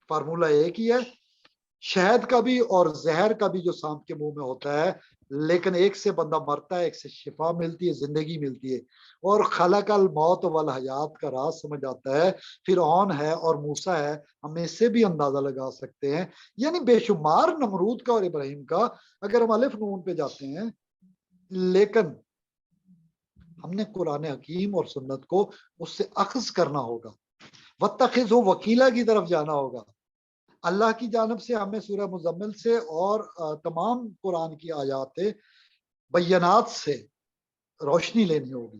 فارمولہ ایک ہی ہے. شہد کا بھی اور زہر کا بھی جو سانپ کے منہ میں ہوتا ہے, لیکن ایک سے بندہ مرتا ہے, ایک سے شفا ملتی ہے, زندگی ملتی ہے. اور خلق الموت والحیات کا راز سمجھ آتا ہے. فرعون ہے اور موسیٰ ہے, ہم اس سے بھی اندازہ لگا سکتے ہیں. یعنی بے شمار نمرود کا اور ابراہیم کا, اگر ہم الف نون پہ جاتے ہیں. لیکن ہم نے قرآن حکیم اور سنت کو اس سے اخذ کرنا ہوگا, واتخذوا وکیلا کی طرف جانا ہوگا. اللہ کی جانب سے ہمیں سورہ مزمل سے اور تمام قرآن کی آیات بینات سے روشنی لینی ہوگی.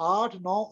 8, 9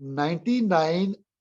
99